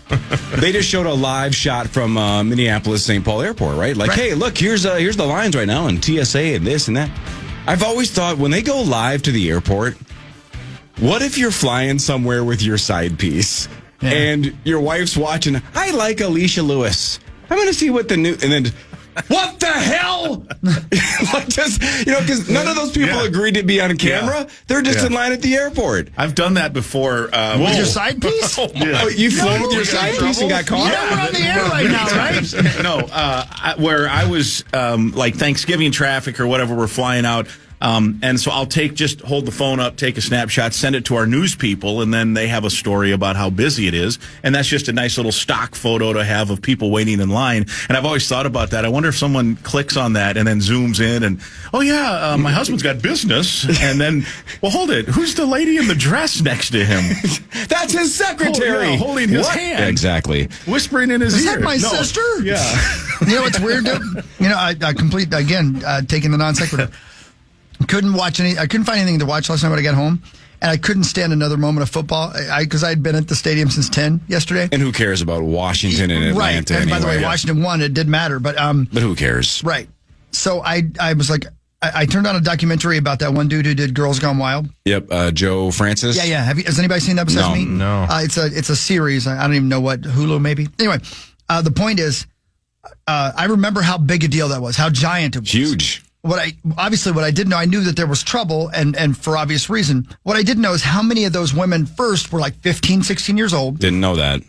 they just showed a live shot from Minneapolis St. Paul Airport, right? Like, hey, look, here's the lines right now, and TSA and this and that. I've always thought when they go live to the airport, what if you're flying somewhere with your side piece? Yeah. And your wife's watching. I like Alicia Lewis. I'm going to see what the new. And then, what the hell? Like just, because none of those people agreed to be on camera. Yeah. They're just in line at the airport. I've done that before. With your side piece? Oh, you flew with your side piece and got caught? Yeah, we're on the air right now, No, right? where I was like Thanksgiving traffic or whatever, we're flying out. And so I'll hold the phone up, take a snapshot, send it to our news people, and then they have a story about how busy it is. And that's just a nice little stock photo to have of people waiting in line. And I've always thought about that. I wonder if someone clicks on that and then zooms in and, my husband's got business. And then, well, hold it. Who's the lady in the dress next to him? That's his secretary. Holding his hand. Yeah, exactly. Whispering in his ear. Is that my sister? Yeah. You know what's weird, dude? I taking the non sequitur. I couldn't find anything to watch last night when I got home, and I couldn't stand another moment of football because I had been at the stadium since 10 yesterday. And who cares about Washington and Atlanta? Right. And by the way, Washington won. It didn't matter, but who cares? Right. So I was like, I turned on a documentary about that one dude who did Girls Gone Wild. Yep, Joe Francis. Yeah. Has anybody seen that besides me? No. It's a series. I don't even know what, Hulu maybe. Anyway, the point is, I remember how big a deal that was, how giant it was. Huge. What I did know, I knew that there was trouble, and for obvious reason. What I didn't know is how many of those women, first, were like 15, 16 years old. Didn't know that.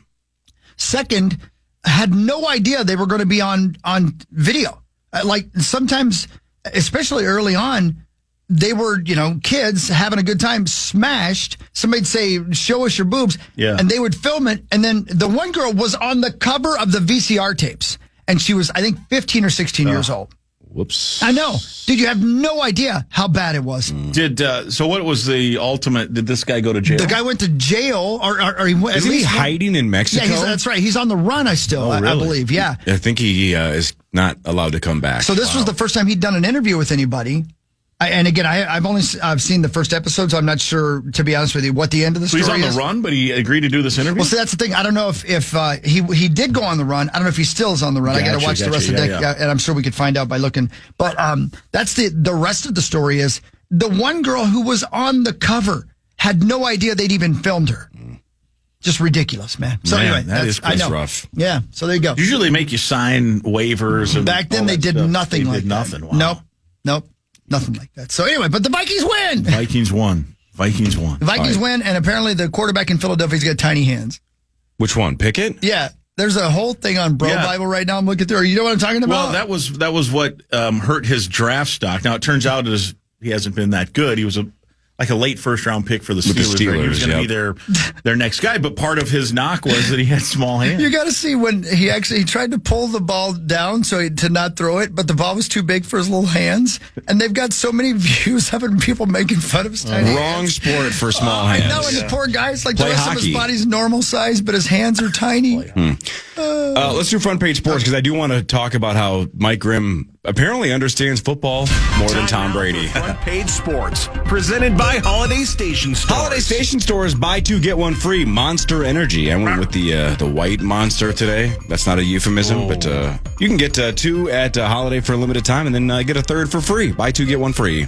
Second, had no idea they were going to be on video. Like sometimes, especially early on, they were, kids having a good time, smashed. Somebody'd say, show us your boobs. Yeah. And they would film it. And then the one girl was on the cover of the VCR tapes. And she was, I think, 15 or 16 years old. Whoops. I know. Dude, you have no idea how bad it was. So what was the ultimate? Did this guy go to jail? The guy went to jail, or he went. Is he hiding in Mexico? Yeah, that's right. He's on the run, I believe. Yeah. I think he is not allowed to come back. So this was the first time he'd done an interview with anybody. I've seen the first episode, so I'm not sure, to be honest with you, what the end of the story is. So he's on the run, but he agreed to do this interview? Well, see, that's the thing. I don't know if he did go on the run. I don't know if he still is on the run. I got to watch the rest of the day, and I'm sure we could find out by looking. But that's the rest of the story is the one girl who was on the cover had no idea they'd even filmed her. Just ridiculous, man. So anyway, that's rough. Yeah, so there you go. Usually they make you sign waivers. And back then they did nothing like that. Nothing. Wow. Nope. Nothing like that. So anyway, but the Vikings win. Vikings won. The Vikings win, and apparently the quarterback in Philadelphia's got tiny hands. Which one? Pickett? Yeah. There's a whole thing on Bible right now I'm looking through. You know what I'm talking about? Well, that was what hurt his draft stock. Now, it turns out he hasn't been that good. He was like a late first-round pick for the Steelers. He was going to be their next guy, but part of his knock was that he had small hands. You got to see when he tried to pull the ball down to not throw it, but the ball was too big for his little hands, and they've got so many views of it and people making fun of his tiny hands. Wrong sport for small hands. I know, and the poor guy's like Play the rest hockey. of his body's normal size, but his hands are tiny. Let's do front page sports because I do want to talk about how Mike Grimm apparently understands football more than Tom Brady. Front page sports presented by Holiday Station Stores. Holiday Station Stores, buy two get one free. Monster Energy. I went with the white Monster today. That's not a euphemism, but you can get two at Holiday for a limited time, and then get a third for free. Buy two get one free.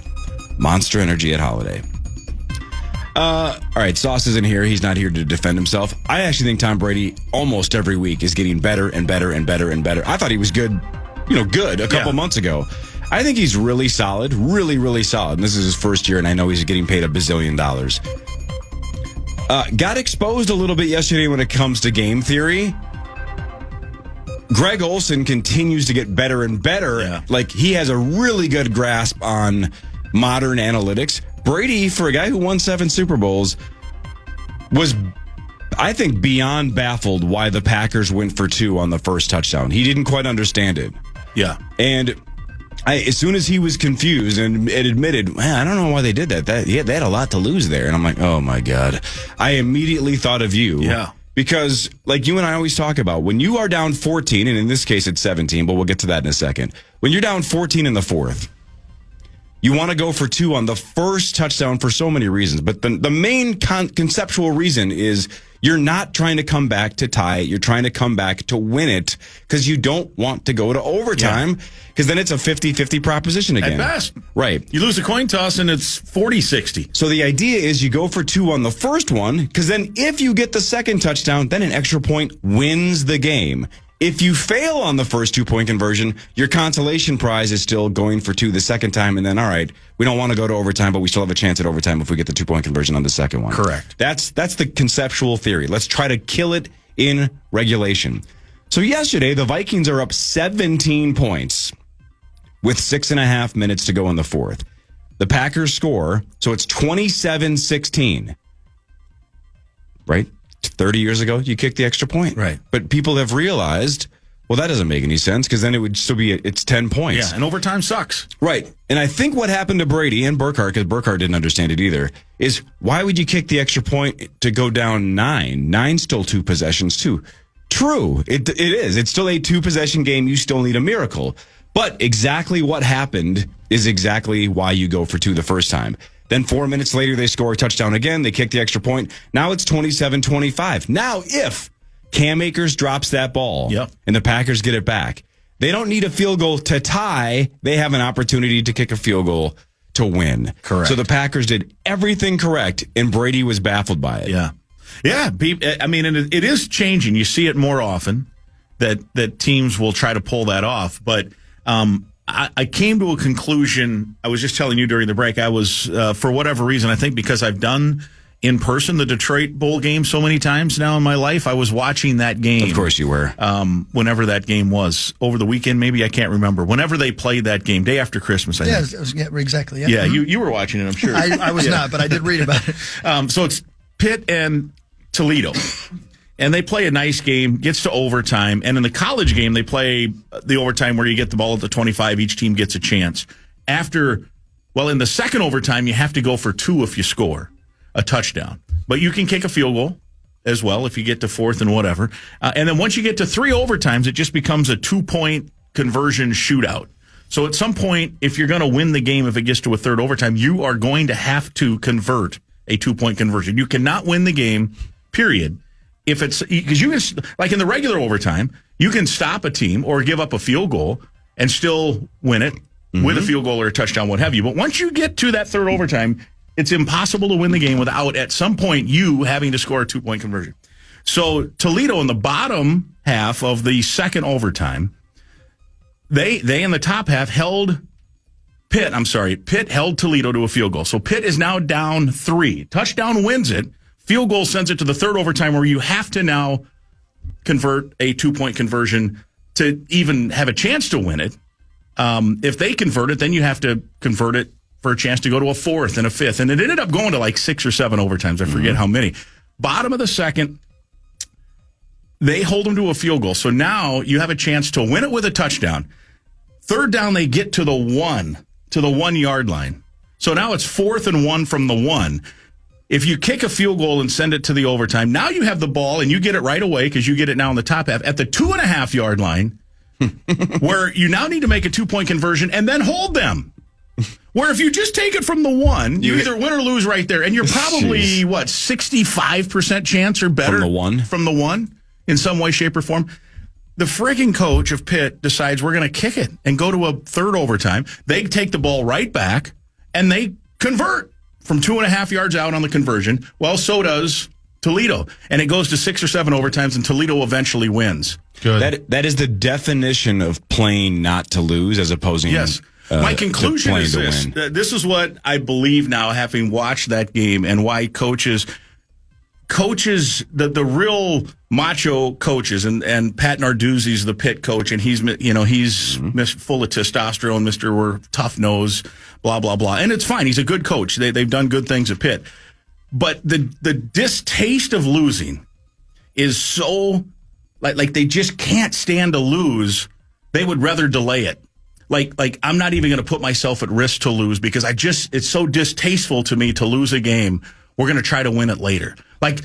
Monster Energy at Holiday. All right, Sauce isn't here. He's not here to defend himself. I actually think Tom Brady almost every week is getting better and better and better and better. I thought he was good. Good a couple months ago. I think he's really solid, really, really solid. And this is his first year, and I know he's getting paid $1 bazillion. Got exposed a little bit yesterday when it comes to game theory. Greg Olsen continues to get better and better. Yeah. Like, he has a really good grasp on modern analytics. Brady, for a guy who won 7 Super Bowls, was, I think, beyond baffled why the Packers went for 2 on the first touchdown. He didn't quite understand it. Yeah. And As soon as he was confused and admitted, man, I don't know why they did that. They had a lot to lose there. And I'm like, oh, my God. I immediately thought of you. Yeah. Because, like you and I always talk about, when you are down 14, and in this case it's 17, but we'll get to that in a second. When you're down 14 in the fourth, you want to go for 2 on the first touchdown for so many reasons. But the main conceptual reason is you're not trying to come back to tie it. You're trying to come back to win it because you don't want to go to overtime because then it's a 50-50 proposition again. At best. Right. You lose a coin toss and it's 40-60. So the idea is you go for 2 on the first one because then if you get the second touchdown, then an extra point wins the game. If you fail on the first 2-point conversion, your consolation prize is still going for 2 the second time. And then, all right, we don't want to go to overtime, but we still have a chance at overtime if we get the 2-point conversion on the second one. Correct. That's the conceptual theory. Let's try to kill it in regulation. So yesterday, the Vikings are up 17 points with 6.5 minutes to go in the fourth. The Packers score, so it's 27-16. Right? 30 years ago, you kicked the extra point. Right. But people have realized, well, that doesn't make any sense because then it would still be, it's 10 points. Yeah, and overtime sucks. Right. And I think what happened to Brady and Burkhardt, because Burkhardt didn't understand it either, is why would you kick the extra point to go down 9? 9's still 2 possessions, too. True. It is. It's still a 2-possession game. You still need a miracle. But exactly what happened is exactly why you go for 2 the first time. Then 4 minutes later, they score a touchdown again. They kick the extra point. Now it's 27-25. Now, if Cam Akers drops that ball and the Packers get it back, they don't need a field goal to tie. They have an opportunity to kick a field goal to win. Correct. So the Packers did everything correct, and Brady was baffled by it. Yeah. Yeah. I mean, and it is changing. You see it more often that teams will try to pull that off. But I came to a conclusion. I was just telling you during the break. I was, for whatever reason, I think because I've done in person the Detroit Bowl game so many times now in my life, I was watching that game. Of course you were. Whenever that game was. Over the weekend, maybe, I can't remember. Whenever they played that game, day after Christmas, I think. Yeah, exactly. Yeah, you were watching it, I'm sure. I was not, but I did read about it. So it's Pitt and Toledo. And they play a nice game, gets to overtime. And in the college game, they play the overtime where you get the ball at the 25. Each team gets a chance. In the second overtime, you have to go for 2 if you score a touchdown. But you can kick a field goal as well if you get to 4th and whatever. And then once you get to 3 overtimes, it just becomes a 2-point conversion shootout. So at some point, if you're going to win the game, if it gets to a 3rd overtime, you are going to have to convert a 2-point conversion. You cannot win the game, period. If it's because you can, like in the regular overtime, you can stop a team or give up a field goal and still win it with a field goal or a touchdown, what have you. But once you get to that 3rd overtime, it's impossible to win the game without at some point you having to score a 2-point conversion. So Toledo in the bottom half of the second overtime, they in the top half held Pitt held Toledo to a field goal. So Pitt is now down 3. Touchdown wins it. Field goal sends it to the 3rd overtime where you have to now convert a 2-point conversion to even have a chance to win it. If they convert it, then you have to convert it for a chance to go to a 4th and a 5th. And it ended up going to like 6 or 7 overtimes. I forget how many. Bottom of the second, they hold them to a field goal. So now you have a chance to win it with a touchdown. 3rd down, they get to the 1-yard line. So now it's 4th and 1 from the 1. If you kick a field goal and send it to the overtime, now you have the ball and you get it right away because you get it now in the top half at the 2.5-yard line where you now need to make a 2-point conversion and then hold them. Where if you just take it from the 1, you either win or lose right there. And you're probably, 65% chance or better from the 1 in some way, shape, or form. The frigging coach of Pitt decides we're going to kick it and go to a 3rd overtime. They take the ball right back and they convert from 2.5 yards out on the conversion. Well, so does Toledo. And it goes to 6 or 7 overtimes, and Toledo eventually wins. Good. That is the definition of playing not to lose as opposed to my conclusion is this. This is what I believe now, having watched that game, and why coaches, the real macho coaches, and Pat Narduzzi's the Pitt coach, and he's full of testosterone, Mr. We're tough nose, blah, blah, blah. And it's fine. He's a good coach. They've done good things at Pitt. But the distaste of losing is so, like they just can't stand to lose. They would rather delay it. like I'm not even going to put myself at risk to lose because it's so distasteful to me to lose a game. We're going to try to win it later. Like,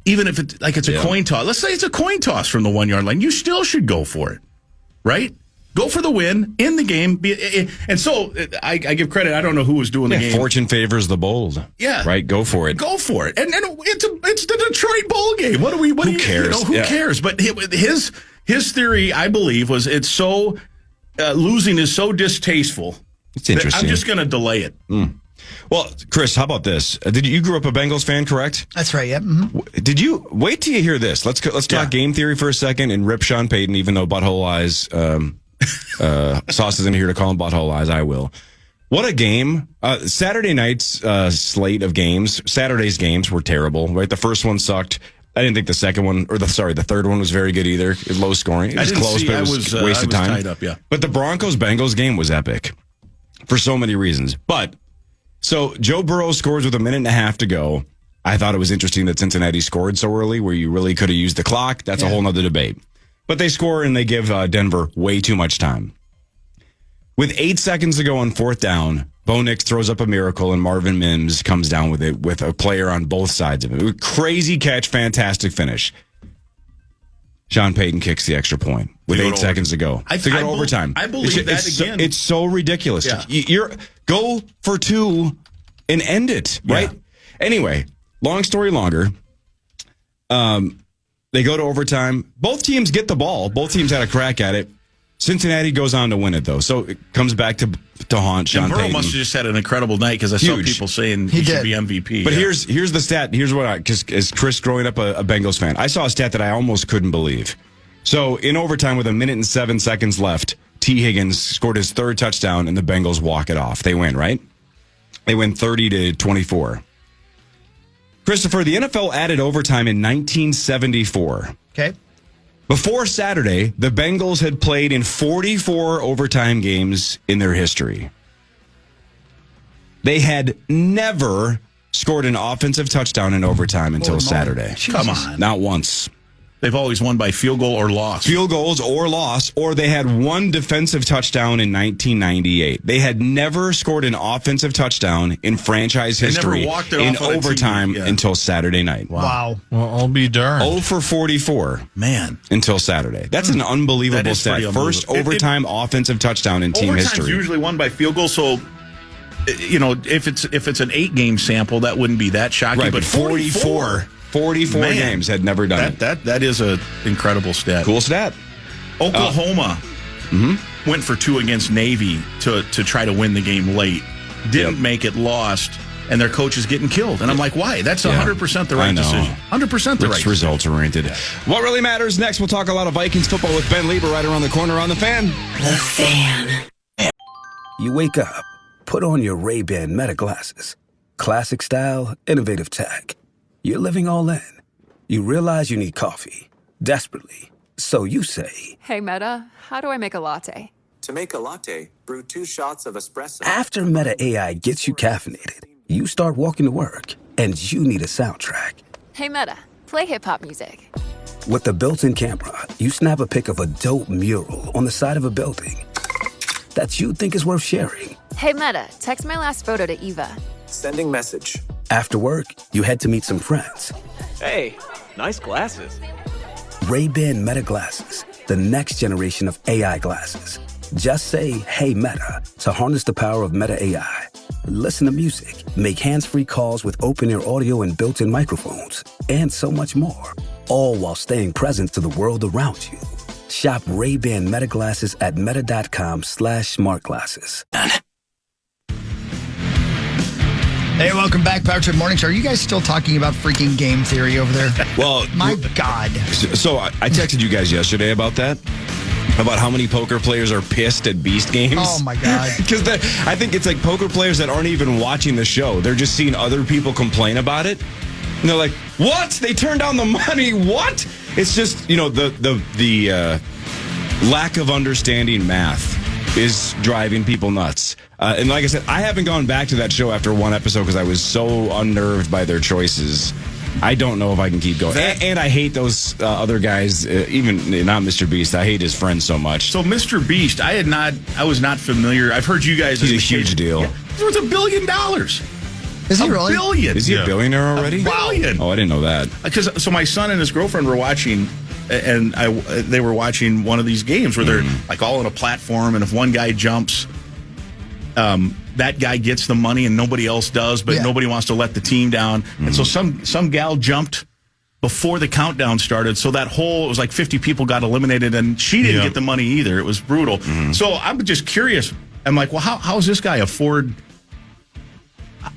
even if it's a coin toss. Let's say it's a coin toss from the 1 yard line. You still should go for it, right? Go for the win in the game. And so I give credit. I don't know who was doing the game. Fortune favors the bold. Yeah. Right? Go for it. Go for it. And it's the Detroit Bowl game. Who cares? Who cares? But his theory, I believe, was it's so losing is so distasteful. It's interesting. I'm just going to delay it. Well, Chris, how about this? You grew up a Bengals fan, correct? That's right. Yeah. Mm-hmm. Did you wait till you hear this? Let's talk game theory for a second and rip Sean Payton, even though Butthole Eyes Sauce isn't here to call him Butthole Eyes. I will. What a game! Saturday night's slate of games. Saturday's games were terrible. Right, the first one sucked. I didn't think the second one, the third one was very good either. It was low scoring. It was close, but it was a waste of time. Tied up, yeah. But the Broncos-Bengals game was epic for so many reasons. But so Joe Burrow scores with a minute and a half to go. I thought it was interesting that Cincinnati scored so early, where you really could have used the clock. That's a whole nother debate. But they score and they give Denver way too much time. With 8 seconds to go on fourth down, Bo Nix throws up a miracle and Marvin Mims comes down with it with a player on both sides of it. Crazy catch, fantastic finish. Sean Payton kicks the extra point with 8 seconds to go. To go to overtime. I believe that again. It's so ridiculous. Yeah. You're go for two and end it, right? Yeah. Anyway, long story longer. They go to overtime. Both teams get the ball. Both teams had a crack at it. Cincinnati goes on to win it, though. So it comes back to haunt Sean Payton. Burrow must have just had an incredible night because I saw people saying he should be MVP. But here's the stat. Here's what because as Chris growing up a Bengals fan, I saw a stat that I almost couldn't believe. So in overtime with 1 minute and 7 seconds left, T. Higgins scored his third touchdown and the Bengals walk it off. They win, right? They win 30-24. Christopher, the NFL added overtime in 1974. Okay. Before Saturday, the Bengals had played in 44 overtime games in their history. They had never scored an offensive touchdown in overtime until Saturday. Come on. Not once. They've always won by field goal or loss. Field goals or loss, or they had one defensive touchdown in 1998. They had never scored an offensive touchdown in franchise history in overtime until Saturday night. Wow. Well, I'll be darned. 0 for 44. Man. Until Saturday. That's an unbelievable stat. First overtime offensive touchdown in team history. Overtime's usually won by field goal, so if it's an 8-game sample, that wouldn't be that shocking. Right, but 44 games had never done it. That is an incredible stat. Cool stat. Oklahoma went for 2 against Navy to try to win the game late. Didn't make it, lost, and their coach is getting killed. And I'm like, why? That's 100% the right decision. 100% the right decision. Results oriented. What really matters next? We'll talk a lot of Vikings football with Ben Lieber right around the corner on The Fan. The Fan. You wake up, put on your Ray-Ban Meta glasses. Classic style, innovative tech. You're living all in. You realize you need coffee, desperately. So you say, Hey, Meta, how do I make a latte? To make a latte, brew 2 shots of espresso. after Meta AI gets you caffeinated, you start walking to work, and you need a soundtrack. Hey, Meta, play hip-hop music. With the built-in camera, you snap a pic of a dope mural on the side of a building that you think is worth sharing. Hey, Meta, text my last photo to Eva. Sending message. After work, you head to meet some friends. Hey, nice glasses. Ray-Ban Meta glasses, the next generation of AI glasses. Just say, hey, Meta, to harness the power of Meta AI. Listen to music, make hands-free calls with open-ear audio and built-in microphones, and so much more. All while staying present to the world around you. Shop Ray-Ban Meta glasses at meta.com/smartglasses. Hey, welcome back, Power Trip Morning Show. Are you guys still talking about freaking game theory over there? Well, my God. So I texted you guys yesterday about that. About how many poker players are pissed at Beast games. Oh, my God. Because I think it's like poker players that aren't even watching the show. They're just seeing other people complain about it. And they're like, what? They turned down the money. What? It's just, the lack of understanding math is driving people nuts. And like I said, I haven't gone back to that show after one episode because I was so unnerved by their choices. I don't know if I can keep going. And I hate those other guys, even not Mr. Beast. I hate his friends so much. So Mr. Beast, I was not familiar. I've heard you guys. He's a huge deal. Yeah, he's worth $1 billion. Is he really? $1 billion. Is he a billionaire already? $1 billion. Oh, I didn't know that. So my son and his girlfriend were watching, and they were watching one of these games where they're like all on a platform, and if one guy jumps, that guy gets the money and nobody else does, but nobody wants to let the team down. And so some gal jumped before the countdown started, so it was like 50 people got eliminated, and she didn't get the money either. It was brutal. So I'm just curious. I'm like, well, how does this guy afford?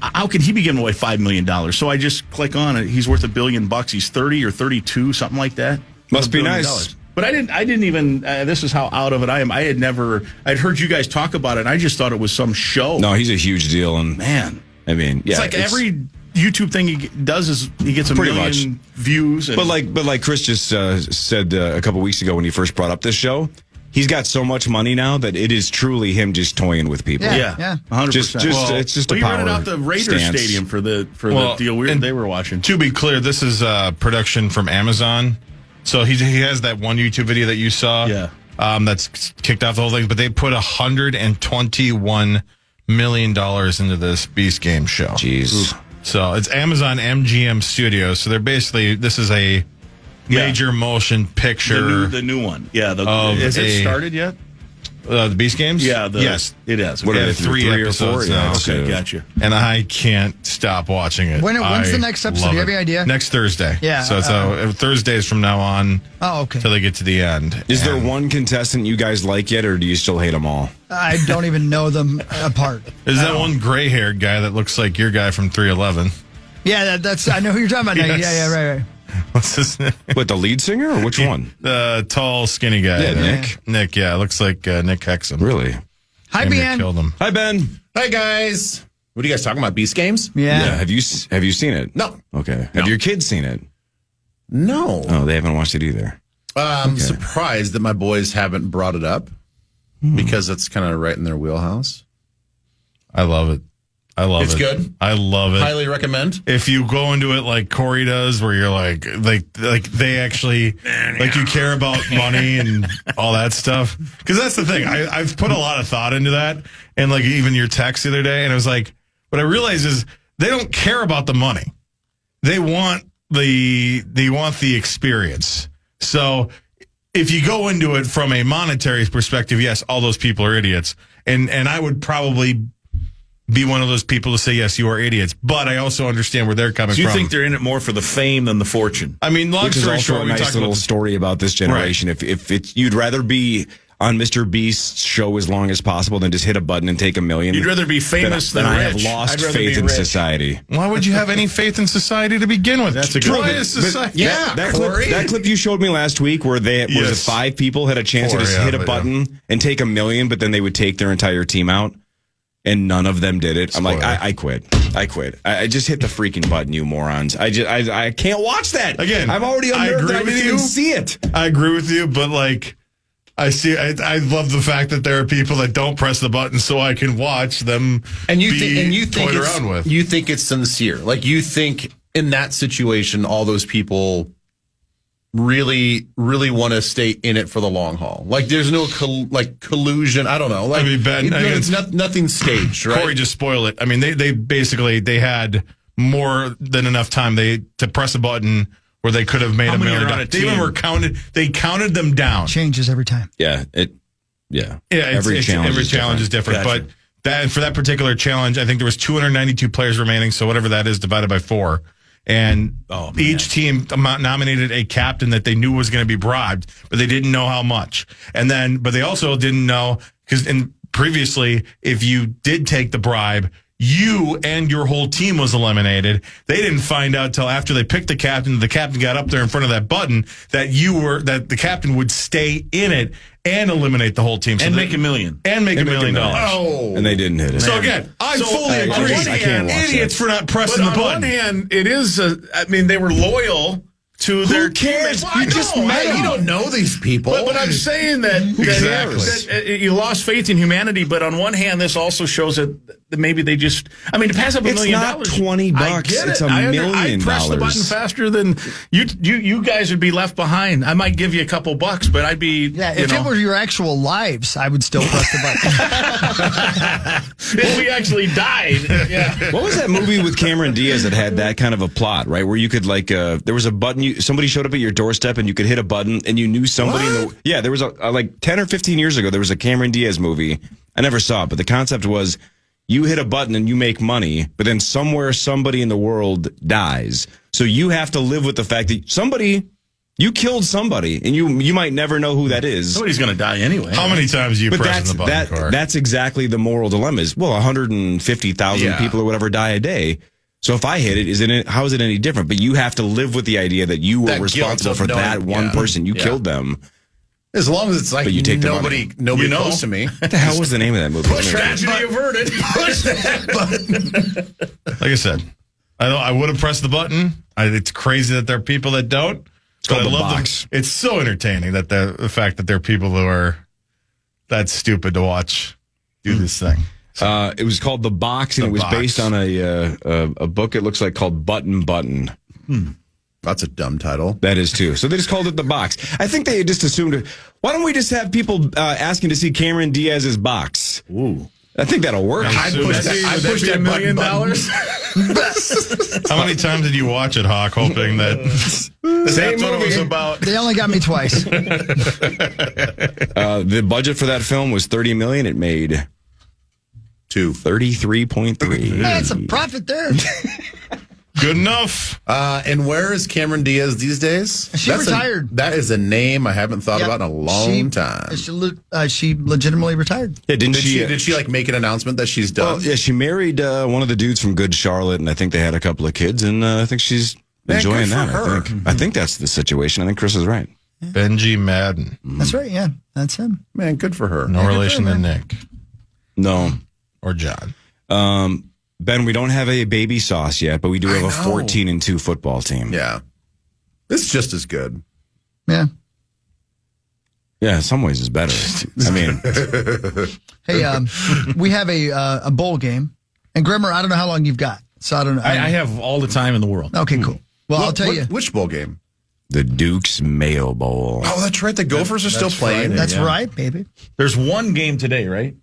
How could he be giving away $5 million? So I just click on it. He's worth $1 billion. He's 30 or 32, something like that. Must be nice. But I didn't even. This is how out of it I am. I'd heard you guys talk about it, and I just thought it was some show. No, he's a huge deal, and man, I mean, it's like every YouTube thing he does is he gets a million views. But like Chris just said a couple weeks ago when he first brought up this show, he's got so much money now that it is truly him just toying with people. Yeah, 100%. It's just a power. He rented out the Raiders stadium for the deal they were watching. To be clear, this is a production from Amazon. So he has that one YouTube video that you saw. Yeah. That's kicked off the whole thing, but they put $121 million into this Beast Game show. Jeez. So it's Amazon MGM Studios. So this is a major motion picture. The new one. Yeah. Has it started yet? The Beast Games? Yeah. Yes. It is. What are they, 3 episodes now? Okay, gotcha. And I can't stop watching it. When's the next episode? Do you have any idea? Next Thursday. Yeah. So it's Thursdays from now on. Oh, okay. Till they get to the end. Is there one contestant you guys like yet, or do you still hate them all? I don't even know them apart. Is that one gray-haired guy that looks like your guy from 311? Yeah, that's. I know who you're talking about now. Yes. Yeah, right. What's his name? What, the lead singer or which one? The tall, skinny guy. Yeah, Nick. Nick, yeah. Looks like Nick Hexum. Really? Hi, Ben. Killed him. Hi, Ben. Hi, guys. What are you guys talking about? Beast Games? Yeah. Have you seen it? No. Okay. Have your kids seen it? No. Oh, they haven't watched it either. I'm surprised that my boys haven't brought it up because it's kind of right in their wheelhouse. I love it. It's good. I love it. Highly recommend. If you go into it like Corey does, where you're like they actually like you care about money and all that stuff. Because that's the thing. I've put a lot of thought into that, and like even your text the other day, and I was like, what I realized is they don't care about the money. They want the experience. So if you go into it from a monetary perspective, yes, all those people are idiots, and I would probably be one of those people to say, yes, you are idiots. But I also understand where they're coming from. So you think they're in it more for the fame than the fortune? I mean, long story short, a nice little story about this generation. Right. If you'd rather be on Mr. Beast's show as long as possible than just hit a button and take $1 million. You'd rather be famous than rich. I have lost faith in society. Why would you have any faith in society to begin with? That's a good one. Society. That clip you showed me last week where was it 5 people had a chance to just hit a button and take $1 million, but then they would take their entire team out. And none of them did it. I'm like, I quit. I just hit the freaking button, you morons. I can't watch that. Again, I'm already unnerved. I didn't even see it. I agree with you, but like, I love the fact that there are people that don't press the button so I can watch them toyed around with. You think it's sincere. Like, you think in that situation, all those people really, really want to stay in it for the long haul. Like, there's no collusion. I don't know. Like, I mean, Ben, it's nothing staged, right? Corey just spoiled it. I mean, they basically had more than enough time to press a button where they could have made $1 million. They even were counted. They counted them down. Changes every time. Yeah. Every challenge is different. Gotcha. But for that particular challenge, I think there was 292 players remaining. So whatever that is divided by 4. And each team nominated a captain that they knew was going to be bribed, but they didn't know how much. But they also didn't know, because previously, if you did take the bribe, you and your whole team was eliminated. They didn't find out till after they picked the captain got up there in front of that button that the captain would stay in it and eliminate the whole team. And make $1 million. And make $1 million. Oh. And they didn't hit it. So again, I fully agree. I can't watch idiots for not pressing the button. On one hand, it is, they were loyal to their cares? Well, You just met them. You don't know these people. But I'm saying that you lost faith in humanity. But on one hand, this also shows that maybe they just. I mean, to pass up $1 million. It's not $20. I get it's it. $1 million. I press the button faster than you guys would be left behind. I might give you a couple bucks, but I'd be. Yeah, if it were your actual lives, I would still press the button. If we actually died. Yeah. What was that movie with Cameron Diaz that had that kind of a plot, right? Where you could there was a button, somebody showed up at your doorstep and you could hit a button and you knew somebody there was like 10 or 15 years ago, there was a Cameron Diaz movie. I never saw it, but the concept was you hit a button and you make money, but then somewhere somebody in the world dies. So you have to live with the fact that you killed somebody, and you might never know who that is. Somebody's going to die anyway. How many times do you press the button, Clark? That's exactly the moral dilemma is, 150,000 people or whatever die a day. So if I hit it, how is it any different? But you have to live with the idea that you were responsible for that one person. You killed them. As long as it's like you take nobody close to me. What the hell was the name of that movie? Tragedy averted. Push that button. Like I said, I would have pressed the button. It's crazy that there are people that don't. But I love them. It's so entertaining that the fact that there are people who are that stupid to watch do this thing. It was called The Box, and it was based on a book. It looks like called Button. That's a dumb title. That is too. So they just called it The Box. I think they just assumed. Why don't we just have people asking to see Cameron Diaz's box? Ooh. I think that'll work. I pushed that $1 million. How many times did you watch it, Hawk, hoping that that's what it was about? They only got me twice. The budget for that film was $30 million. It made $33.3. That's a profit there. Good enough. And where is Cameron Diaz these days? She retired. That is a name I haven't thought about in a long time. She legitimately retired. Yeah, did she like make an announcement that she's done? Well, yeah, she married one of the dudes from Good Charlotte, and I think they had a couple of kids, and I think she's enjoying that. I think that's the situation. I think Chris is right. Yeah. Benji Madden. That's right. Yeah, that's him. Man, good for her. No relation to Nick. No. Or John. Ben, we don't have a baby sauce yet, but we do have a 14-2 football team. Yeah. It's just as good. Yeah. Yeah, in some ways it's better. I mean. Hey, we have a bowl game. And Grimmer, I don't know how long you've got. So I don't know. I have all the time in the world. Okay, cool. Well, I'll tell you. Which bowl game? The Duke's Mayo Bowl. Oh, that's right. The Gophers are still playing. That's right, baby. There's one game today, right?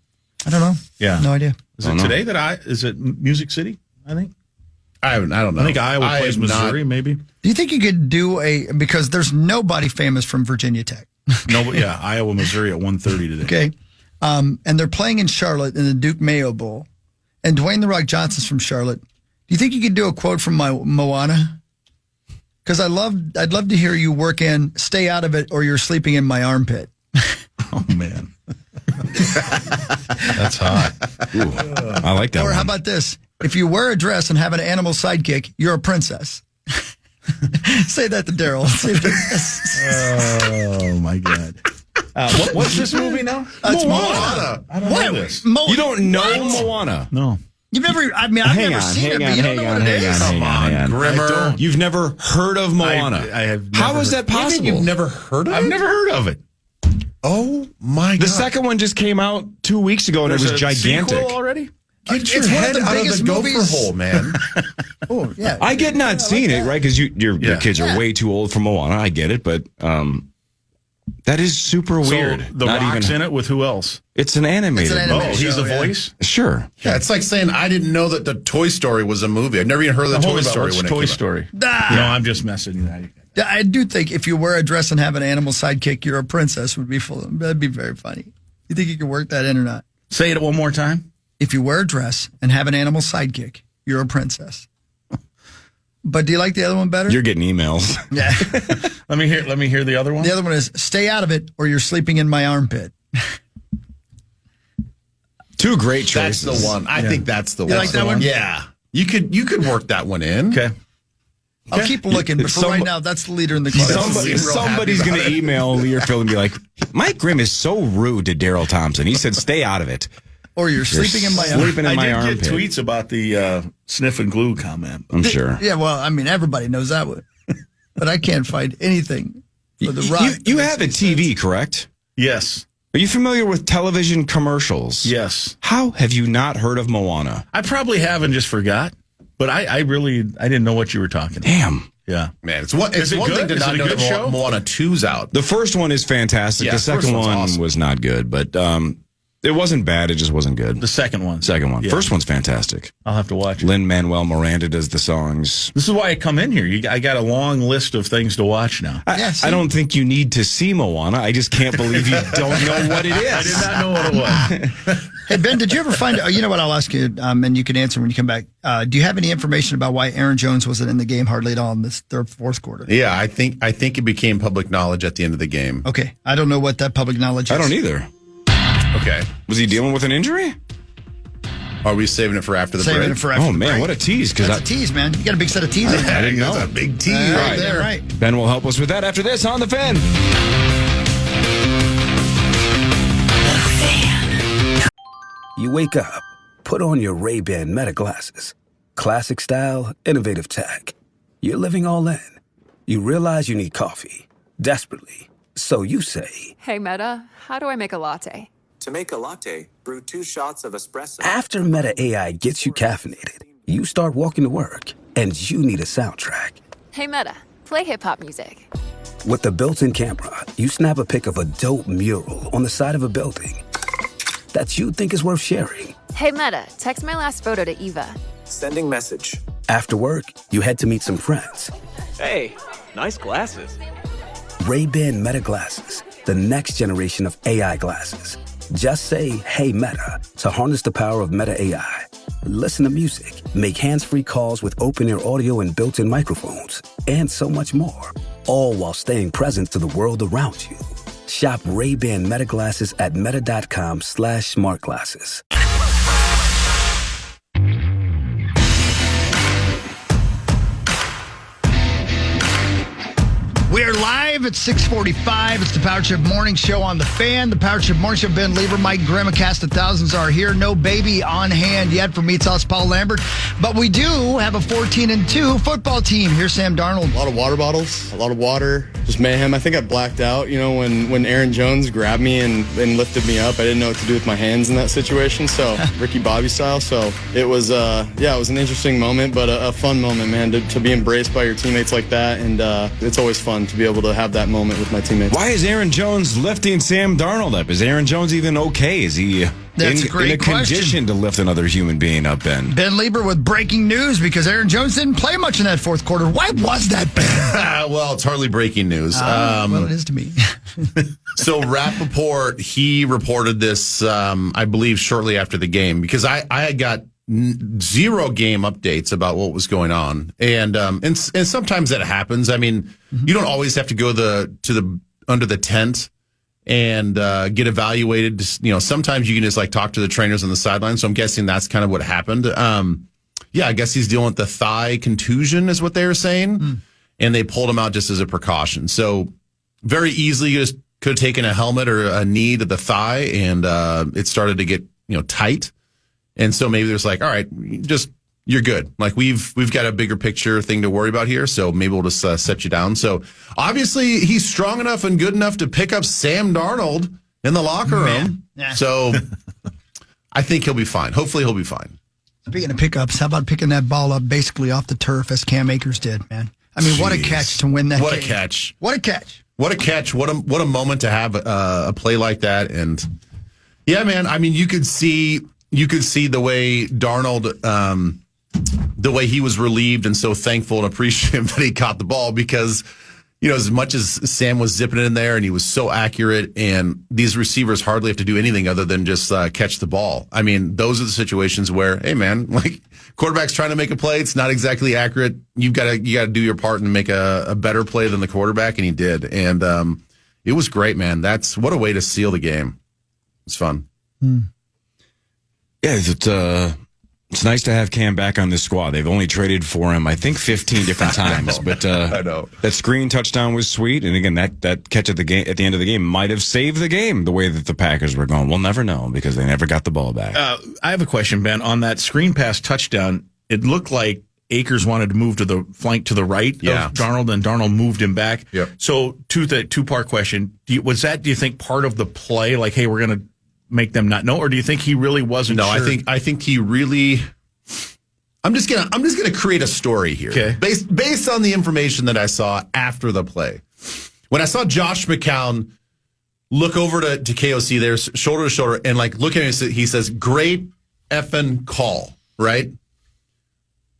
I don't know. Yeah. No idea. Is it today is it Music City, I think? I don't know. I think Iowa plays Missouri, maybe. Do you think you could do because there's nobody famous from Virginia Tech. No, but yeah, Iowa, Missouri at 1:30 today. Okay. And they're playing in Charlotte in the Duke Mayo Bowl. And Dwayne The Rock Johnson's from Charlotte. Do you think you could do a quote from Moana? Because I'd love to hear you work in "Stay out of it, or you're sleeping in my armpit." Oh man. That's hot. Ooh, I like that. Or one. how about this? If you wear a dress and have an animal sidekick, you're a princess. Say that to Daryl. Oh my God. What's this movie now? It's Moana. I don't know this. You don't know Moana? No. You've never, I've never seen it, but you don't know what it is. Come on, Grimmer. You've never heard of Moana? I have never. How is that possible? You've never heard of it? I've never heard of it. Oh my God. The second one just came out 2 weeks ago, and it was gigantic. Sequel already? Get your head out of the gopher hole, man. Oh, yeah. I get not seeing it, right? Because your kids are way too old for Moana. I get it, but that is super weird. So the Rock's in it with who else? It's an animated. He's the voice? Sure. Yeah, it's like saying I didn't know that the Toy Story was a movie. I've never even heard of the Toy Story when it came Toy Story. No, I'm just messing with that. I do think if you wear a dress and have an animal sidekick, you're a princess would be full. That'd be very funny. You think you can work that in or not? Say it one more time. If you wear a dress and have an animal sidekick, you're a princess. But do you like the other one better? You're getting emails. Yeah. Let me hear the other one. The other one is "Stay out of it, or you're sleeping in my armpit." Two great choices. That's the one. I think that's the one. You like that one? Yeah. You could work that one in. Okay. I'll keep looking, but for right now, that's the leader in the class. Somebody's going to email Learfield and be like, Mike Grimm is so rude to Daryl Thompson. He said, "Stay out of it." Or you're sleeping in my armpit. I did get tweets about the sniff and glue comment. I'm sure. Yeah, well, I mean, everybody knows that one. But I can't find anything for the Rock. You have a TV, correct? Yes. Are you familiar with television commercials? Yes. How have you not heard of Moana? I probably have and just forgot, but I didn't know what you were talking about. Damn. Yeah. Man, it's one thing to not know that Moana 2's out. The first one is fantastic. Yeah, the second one awesome. was not good, but it wasn't bad. It just wasn't good. The second one. Yeah. First one's fantastic. I'll have to watch it. Lin-Manuel Miranda does the songs. This is why I come in here. I got a long list of things to watch now. I don't think you need to see Moana. I just can't believe you don't know what it is. I did not know what it was. Hey, Ben, did you ever find, you know what, I'll ask you, and you can answer when you come back. Do you have any information about why Aaron Jones wasn't in the game hardly at all in this fourth quarter? Yeah, I think it became public knowledge at the end of the game. Okay. I don't know what that public knowledge is. I don't either. Okay. Was he dealing with an injury? Are we saving it for after the break? Saving it for after the break. Man, what a tease. That's a tease, man. You got a big set of teasers. I didn't know. That's a big tease. Right there. Right. Ben will help us with that after this on The Fan. You wake up, put on your Ray-Ban Meta glasses. Classic style, innovative tech. You're living all in. You realize you need coffee. Desperately. So you say, Hey, Meta, how do I make a latte? To make a latte, brew 2 shots of espresso. after Meta AI gets you caffeinated, you start walking to work, and you need a soundtrack. Hey, Meta, play hip-hop music. With the built-in camera, you snap a pic of a dope mural on the side of a building that you think is worth sharing. Hey, Meta, text my last photo to Eva. Sending message. After work, you head to meet some friends. Hey, nice glasses. Ray-Ban Meta glasses, the next generation of AI glasses. Just say, hey, Meta, to harness the power of Meta AI. Listen to music, make hands-free calls with open-ear audio and built-in microphones, and so much more. All while staying present to the world around you. Shop Ray-Ban Meta glasses at meta.com/smartglasses. We are live at 6:45. It's the Power Trip Morning Show on The Fan. The Power Trip Morning Show, Ben Lieber, Mike Grimm, a cast of thousands are here. No baby on hand yet for Meats House Paul Lambert. But we do have a 14-2 football team. Here's Sam Darnold. A lot of water bottles, a lot of water, just mayhem. I think I blacked out, when Aaron Jones grabbed me and lifted me up. I didn't know what to do with my hands in that situation, so Ricky Bobby style. So it was, it was an interesting moment, but a fun moment, man, to be embraced by your teammates like that. And it's always fun to be able to have that moment with my teammates. Why is Aaron Jones lifting Sam Darnold up? Is Aaron Jones even okay? Is he in a condition to lift another human being up, Ben? Ben Lieber with breaking news because Aaron Jones didn't play much in that fourth quarter. Why was that, Ben? Well, it's hardly breaking news. Well, it is to me. So Rappaport, he reported this, I believe, shortly after the game because I had got zero game updates about what was going on, and sometimes that happens. I mean, you don't always have to go under the tent and get evaluated. Sometimes you can just talk to the trainers on the sideline. So I'm guessing that's kind of what happened. I guess he's dealing with the thigh contusion, is what they were saying, and they pulled him out just as a precaution. So very easily, you just could have taken a helmet or a knee to the thigh, and it started to get tight. And so maybe there's all right, you're good. We've got a bigger picture thing to worry about here. So maybe we'll just set you down. So obviously he's strong enough and good enough to pick up Sam Darnold in the locker room. Yeah. So I think he'll be fine. Hopefully he'll be fine. Speaking of pickups, how about picking that ball up basically off the turf as Cam Akers did, man? I mean, what a catch to win that game. What a catch. What a catch. What a catch. What a moment to have a play like that. And yeah, man, I mean, you could see the way Darnold, the way he was relieved and so thankful and appreciative that he caught the ball because, as much as Sam was zipping it in there and he was so accurate and these receivers hardly have to do anything other than just catch the ball. I mean, those are the situations where, hey, man, quarterback's trying to make a play. It's not exactly accurate. You got to do your part and make a better play than the quarterback, and he did. And it was great, man. What a way to seal the game. It's fun. Yeah, it's nice to have Cam back on this squad. They've only traded for him, I think, 15 different times. But I know. That screen touchdown was sweet. And again, that catch at the end of the game might have saved the game the way that the Packers were going. We'll never know because they never got the ball back. I have a question, Ben. On that screen pass touchdown, it looked like Akers wanted to move to the flank to the right of Darnold, and Darnold moved him back. Yep. So, two-part question. Do you think, part of the play, like, hey, we're going to make them not know, or do you think he really wasn't sure? No, I think he really... I'm just gonna create a story here. Okay. Based on the information that I saw after the play. When I saw Josh McCown look over to KOC there, shoulder to shoulder, and like look at him, he says, "Great effing call," right?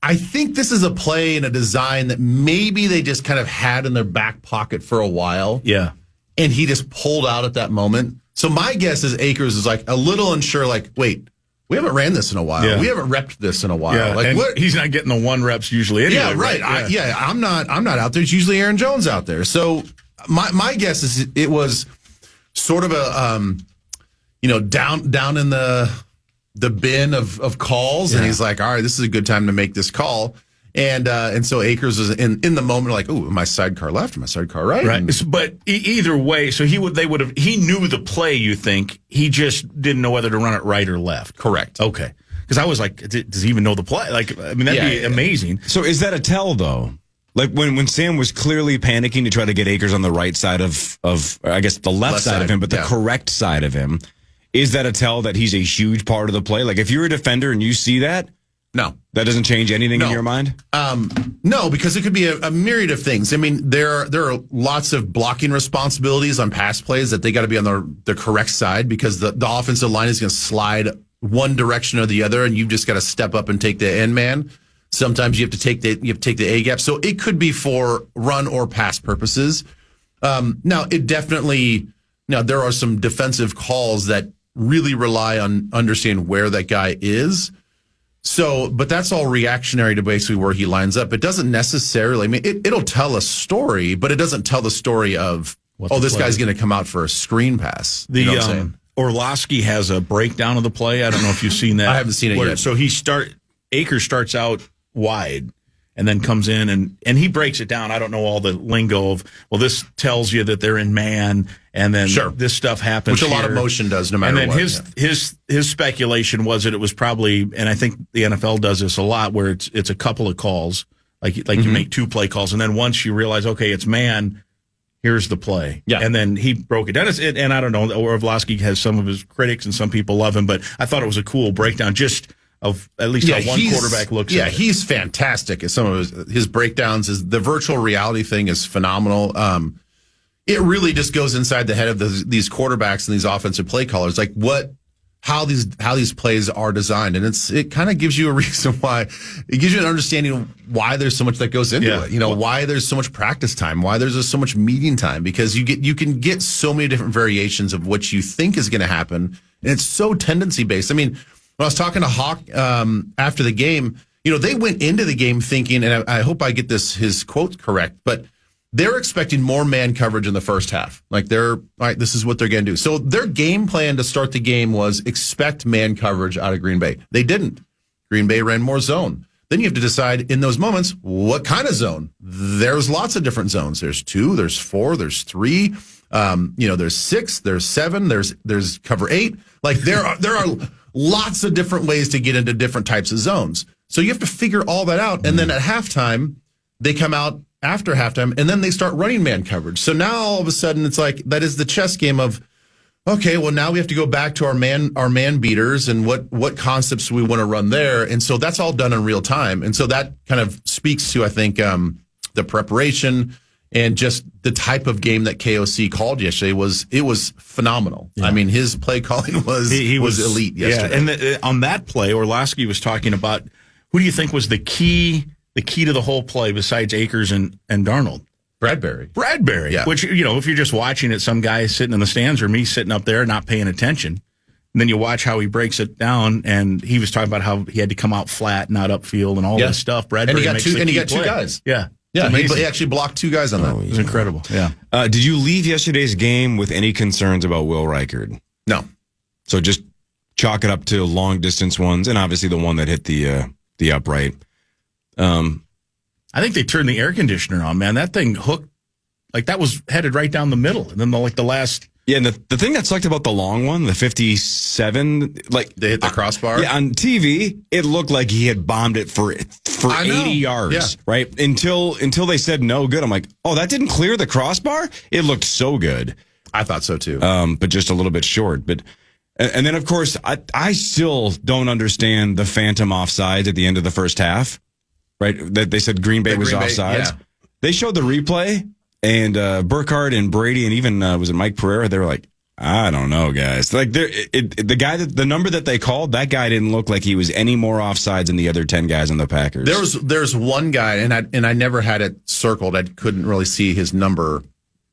I think this is a play and a design that maybe they just kind of had in their back pocket for a while. Yeah. And he just pulled out at that moment. So my guess is Akers is like a little unsure, like, wait, we haven't ran this in a while. Yeah. We haven't repped this in a while. Yeah, like, and what? He's not getting the 1 reps usually anyway. Yeah, right. I'm not out there. It's usually Aaron Jones out there. So my guess is it was sort of a down in the bin of calls, and he's like, all right, this is a good time to make this call. And so Akers was in the moment like, oh, am I sidecar left? Am I sidecar right? Right. But either way, so he knew the play, you think. He just didn't know whether to run it right or left. Correct. Okay. Because I was like, does he even know the play? Like, I mean, that'd be amazing. So is that a tell, though? Like, when Sam was clearly panicking to try to get Akers on the right side of I guess, the left side of him, but the correct side of him, is that a tell that he's a huge part of the play? Like, if you're a defender and you see that, no. That doesn't change anything in your mind? No, because it could be a myriad of things. I mean, there are lots of blocking responsibilities on pass plays that they got to be on the correct side, because the offensive line is going to slide one direction or the other, and you've just got to step up and take the end man. Sometimes you have to take the A gap. So it could be for run or pass purposes. Now, there are some defensive calls that really rely on understanding where that guy is. So, but that's all reactionary to basically where he lines up. It doesn't necessarily, I mean, it'll tell a story, but it doesn't tell the story of, this guy's going to come out for a screen pass. You know what I'm saying? Orlovsky has a breakdown of the play. I don't know if you've seen that. I haven't seen it yet. So Akers starts out wide and then comes in and he breaks it down. I don't know all the lingo of, this tells you that they're in man, and then this stuff happens, which a lot of motion does, no matter what. And then his speculation was that it was probably, and I think the NFL does this a lot, where it's a couple of calls, like you make 2 play calls, and then once you realize, okay, it's man, here's the play. Yeah. And then he broke it down. And I don't know, Orlovsky has some of his critics and some people love him, but I thought it was a cool breakdown just of at least how one quarterback looks at it. Yeah, he's fantastic at some of his breakdowns. The virtual reality thing is phenomenal. It really just goes inside the head of these quarterbacks and these offensive play callers, like how these plays are designed, and it kind of gives you a reason why. It gives you an understanding why there's so much that goes into it. You know, why there's so much practice time, why there's so much meeting time, because you can get so many different variations of what you think is going to happen, and it's so tendency based. I mean, when I was talking to Hawk after the game, they went into the game thinking, and I hope I get his quote correct, but they're expecting more man coverage in the first half. Like all right, this is what they're going to do. So their game plan to start the game was expect man coverage out of Green Bay. They didn't. Green Bay ran more zone. Then you have to decide in those moments, what kind of zone? There's lots of different zones. There's 2, there's 4, there's 3. There's 6, there's 7, there's cover 8. Like there are lots of different ways to get into different types of zones. So you have to figure all that out. And then at halftime, they come out after halftime, and then they start running man coverage. So now all of a sudden it's like that is the chess game of, okay, well now we have to go back to our man beaters and what concepts we want to run there. And so that's all done in real time. And so that kind of speaks to, I think, the preparation and just the type of game that KOC called yesterday was phenomenal. Yeah. I mean, his play calling was elite yesterday. Yeah. And on that play, Orlovsky was talking about, who do you think was the key to the whole play besides Akers and Darnold? Bradbury. Yeah. Which, if you're just watching it, some guy sitting in the stands or me sitting up there not paying attention, and then you watch how he breaks it down, and he was talking about how he had to come out flat, not upfield, and all this stuff. Bradbury and he got 2 guys. Yeah. Yeah, he actually blocked 2 guys on that. It was incredible. Yeah. Did you leave yesterday's game with any concerns about Will Reichard? No. So just chalk it up to long distance ones, and obviously the one that hit the upright. I think they turned the air conditioner on, man. That thing hooked, like that was headed right down the middle. And then the last Yeah, and the thing that sucked about the long one, the 57, like they hit the crossbar. Yeah, on TV, it looked like he had bombed it for 80 yards, right? Until they said no good. I'm like, oh, that didn't clear the crossbar? It looked so good. I thought so too. But just a little bit short. But and then of course, I still don't understand the phantom offsides at the end of the first half, right? That they said Green Bay was offsides. Yeah. They showed the replay. And Burkhardt and Brady and even was it Mike Pereira? They were like, I don't know, guys. Like the number that they called, that guy didn't look like he was any more offsides than the other 10 guys on the Packers. There's one guy, and I never had it circled. I couldn't really see his number.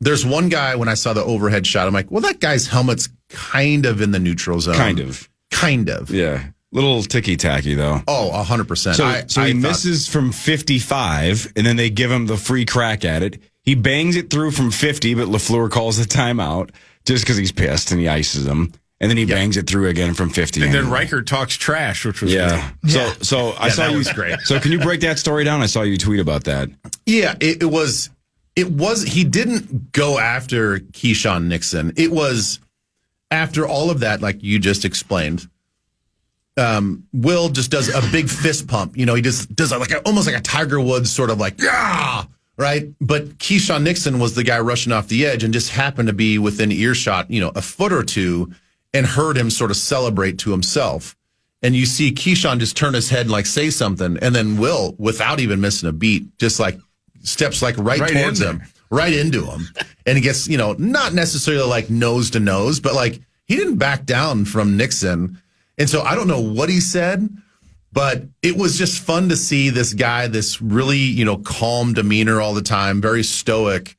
There's one guy when I saw the overhead shot, I'm like, well, that guy's helmet's kind of in the neutral zone. Kind of. Yeah. Little ticky-tacky, though. Oh, 100%. So he misses from 55, and then they give him the free crack at it. He bangs it through from 50, but LaFleur calls the timeout just because he's pissed and he ices him. And then he bangs it through again from 50. And then Riker talks trash, which was great. So I saw you. Was great. So can you break that story down? I saw you tweet about that. Yeah, it was. He didn't go after Keyshawn Nixon. It was after all of that, like you just explained. Will just does a big fist pump. You know, he just does almost like a Tiger Woods sort of like, yeah. Right. But Keyshawn Nixon was the guy rushing off the edge and just happened to be within earshot, a foot or two, and heard him sort of celebrate to himself. And you see Keyshawn just turn his head and like say something. And then Will, without even missing a beat, just like steps like right towards him, right into him. And he gets, not necessarily like nose to nose, but like he didn't back down from Nixon. And so I don't know what he said. But it was just fun to see this guy, this really, calm demeanor all the time, very stoic,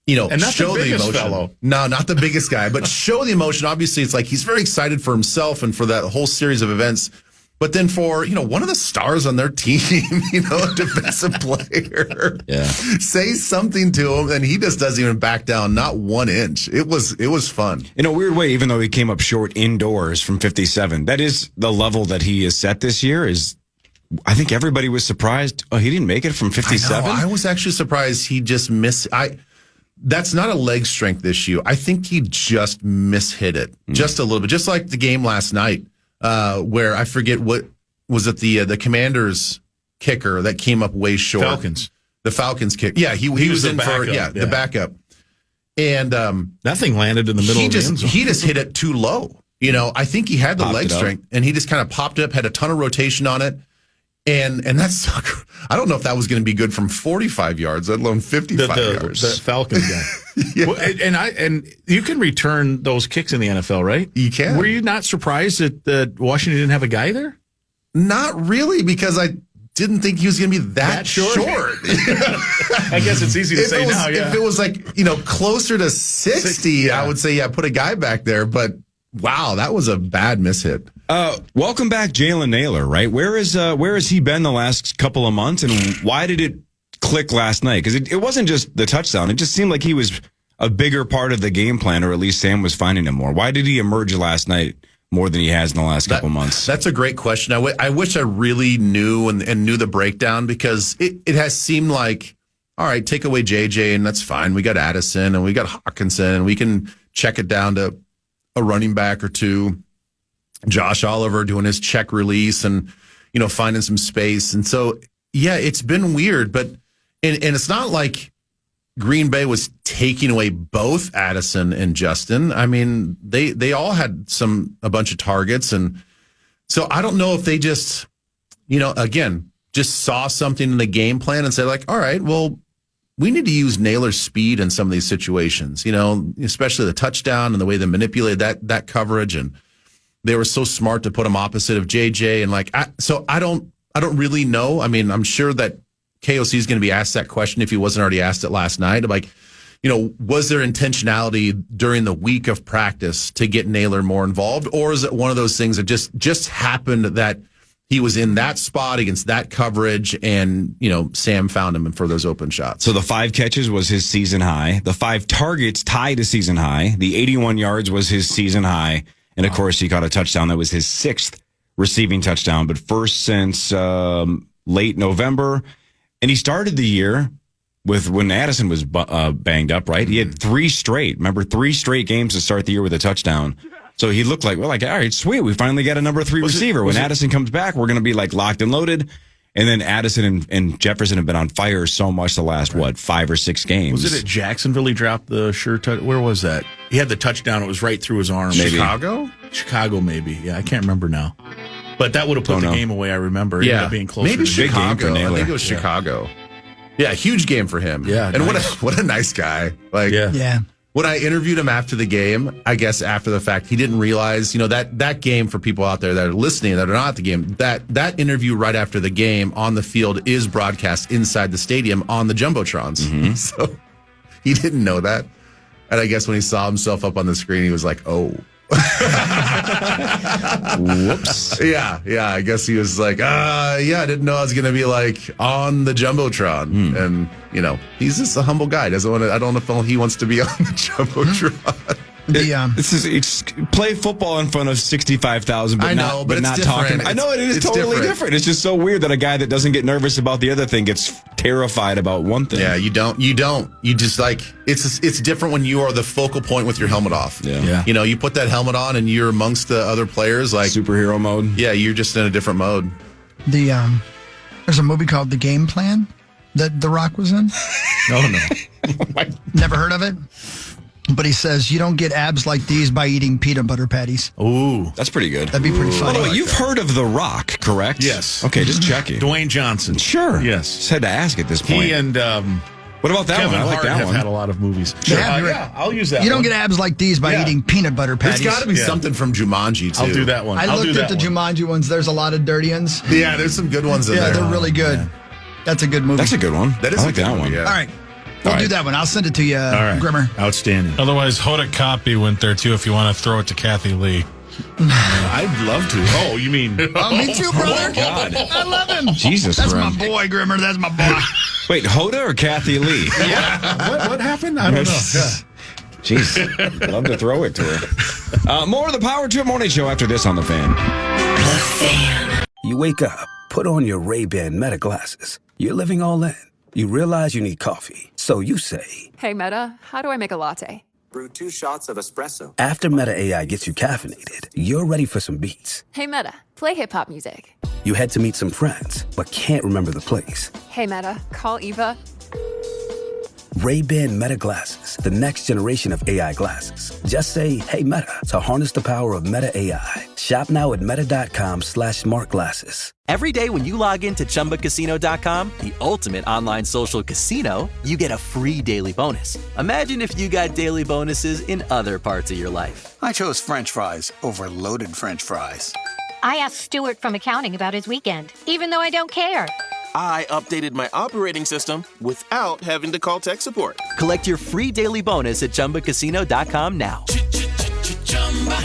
and not show the biggest emotion. Fellow. No, not the biggest guy, but show the emotion. Obviously, it's like he's very excited for himself and for that whole series of events. But then for, one of the stars on their team, a defensive player, say something to him, and he just doesn't even back down, not 1 inch. It was fun. In a weird way, even though he came up short indoors from 57, that is the level that he is set this year. I think everybody was surprised. Oh, he didn't make it from 57? I was actually surprised he just missed. That's not a leg strength issue. I think he just mishit it just a little bit, just like the game last night. Where I forget what was it the Commanders kicker that came up way short. The Falcons kick. Yeah, he was in backup, for the backup. And nothing landed in the middle of the end zone. He just hit it too low. I think he had the leg strength and he just kind of popped it up, had a ton of rotation on it. And that's, I don't know if that was going to be good from 45 yards, let alone 55 yards. The Falcons guy. And you can return those kicks in the NFL, right? You can. Were you not surprised that Washington didn't have a guy there? Not really, because I didn't think he was going to be that short. I guess it's easy to say now, yeah. If it was like, closer to 60, I would say, put a guy back there. But wow, that was a bad mishit. Welcome back, Jalen Naylor, right? Where has he been the last couple of months, and why did it click last night? Because it wasn't just the touchdown. It just seemed like he was a bigger part of the game plan, or at least Sam was finding him more. Why did he emerge last night more than he has in the last couple months? That's a great question. I wish I really knew and knew the breakdown, because it has seemed like, all right, take away JJ and that's fine. We got Addison and we got Hawkinson and we can check it down to a running back or two. Josh Oliver doing his check release and, finding some space. And so, yeah, it's been weird, but, and it's not like Green Bay was taking away both Addison and Justin. I mean, they all had a bunch of targets. And so I don't know if they just, again, just saw something in the game plan and said like, all right, well, we need to use Naylor's speed in some of these situations, especially the touchdown and the way they manipulated that coverage. And they were so smart to put him opposite of JJ. And so I don't really know. I mean, I'm sure that KOC is going to be asked that question if he wasn't already asked it last night. Like, was there intentionality during the week of practice to get Naylor more involved? Or is it one of those things that just happened that he was in that spot against that coverage and, Sam found him for those open shots? So the 5 catches was his season high. The 5 targets tied a season high. The 81 yards was his season high. And, of course, he caught a touchdown that was his 6th receiving touchdown, but first since late November. And he started the year with when Addison was banged up, right? He had 3 straight. Remember, 3 straight games to start the year with a touchdown. So he looked like, all right, sweet. We finally got a number 3 receiver. When Addison comes back, we're going to be like locked and loaded. And then Addison and Jefferson have been on fire so much the last, 5 or 6 games. Was it at Jacksonville he dropped the where was that? He had the touchdown. It was right through his arm. Maybe. Chicago, maybe. Yeah, I can't remember now. But that would have put the game away, I remember. It ended up being closer. Maybe to Chicago. Big game for I think it was Chicago. Yeah, huge game for him. Yeah, and what a nice guy. When I interviewed him after the game, I guess after the fact, he didn't realize, that game for people out there that are listening that are not at the game, that interview right after the game on the field is broadcast inside the stadium on the Jumbotrons. Mm-hmm. So he didn't know that. And I guess when he saw himself up on the screen, he was like, oh. Whoops. Yeah. I guess he was like, I didn't know I was going to be like on the Jumbotron. And, he's just a humble guy. I don't know if he wants to be on the Jumbotron. This is play football in front of 65,000, but not talking. I know it is totally different. It's just so weird that a guy that doesn't get nervous about the other thing gets terrified about one thing. Yeah, you don't. You just like it's different when you are the focal point with your helmet off. Yeah. You put that helmet on and you're amongst the other players, like superhero mode. Yeah, you're just in a different mode. There's a movie called The Game Plan that The Rock was in. No. Never heard of it? But he says you don't get abs like these by eating peanut butter patties. Ooh, that's pretty good. That'd be pretty funny. By the way, you've heard of The Rock, correct? Yes. Okay, just checking. Dwayne Johnson. Sure. Yes. Just had to ask at this point. He and what about that Kevin one? I like Hart that have one. had a lot of movies. Sure. Yeah, I'll use that. You don't get abs like these by eating peanut butter patties. There's got to be something from Jumanji too. I'll do that one. I looked at the Jumanji ones. There's a lot of dirty ones. Yeah, there's some good ones in there. Yeah, they're really good. Yeah. That's a good movie. That's a good one. That is I like a good that one. Yeah. All right. We'll do that one. I'll send it to you, Grimmer. Outstanding. Otherwise, Hoda Kotb went there, too, if you want to throw it to Kathy Lee. I'd love to. Oh, you mean... Oh, me too, brother. Oh, God. I love him. Jesus, That's Grim. my boy, Grimmer. That's my boy. Wait, Hoda or Kathy Lee? Yeah. What happened? I don't know. Jeez. I'd love to throw it to her. More of the Power Trip Morning Show after this on The Fan. The Fan. You wake up, put on your Ray-Ban Meta glasses. You're living all in. You realize you need coffee. So you say, Hey, Meta, how do I make a latte? Brew 2 shots of espresso. after Meta AI gets you caffeinated, you're ready for some beats. Hey, Meta, play hip-hop music. You head to meet some friends, but can't remember the place. Hey, Meta, call Eva. Ray-Ban Meta glasses, the next generation of AI glasses. Just say, hey, Meta, to harness the power of Meta AI. Shop now at meta.com/smartglasses. Every day when you log into ChumbaCasino.com, the ultimate online social casino, you get a free daily bonus. Imagine if you got daily bonuses in other parts of your life. I chose French fries over loaded French fries. I asked Stuart from accounting about his weekend, even though I don't care. I updated my operating system without having to call tech support. Collect your free daily bonus at ChumbaCasino.com now.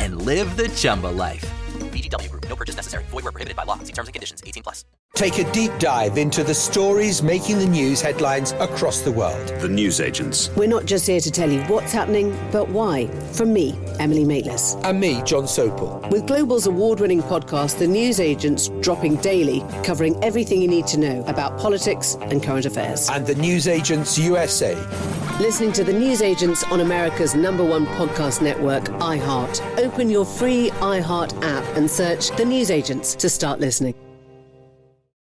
And live the Chumba life. VGW Group. No purchase necessary. Void where prohibited by law. See terms and conditions. 18+. Take a deep dive into the stories making the news headlines across the world. The news agents. We're not just here to tell you what's happening, but why. From me, Emily Maitlis. And me, John Sopel. With Global's award-winning podcast, The News Agents, dropping daily, covering everything you need to know about politics and current affairs. And The News Agents USA. Listening to The News Agents on America's #1 podcast network, iHeart. Open your free iHeart app and search The News Agents to start listening.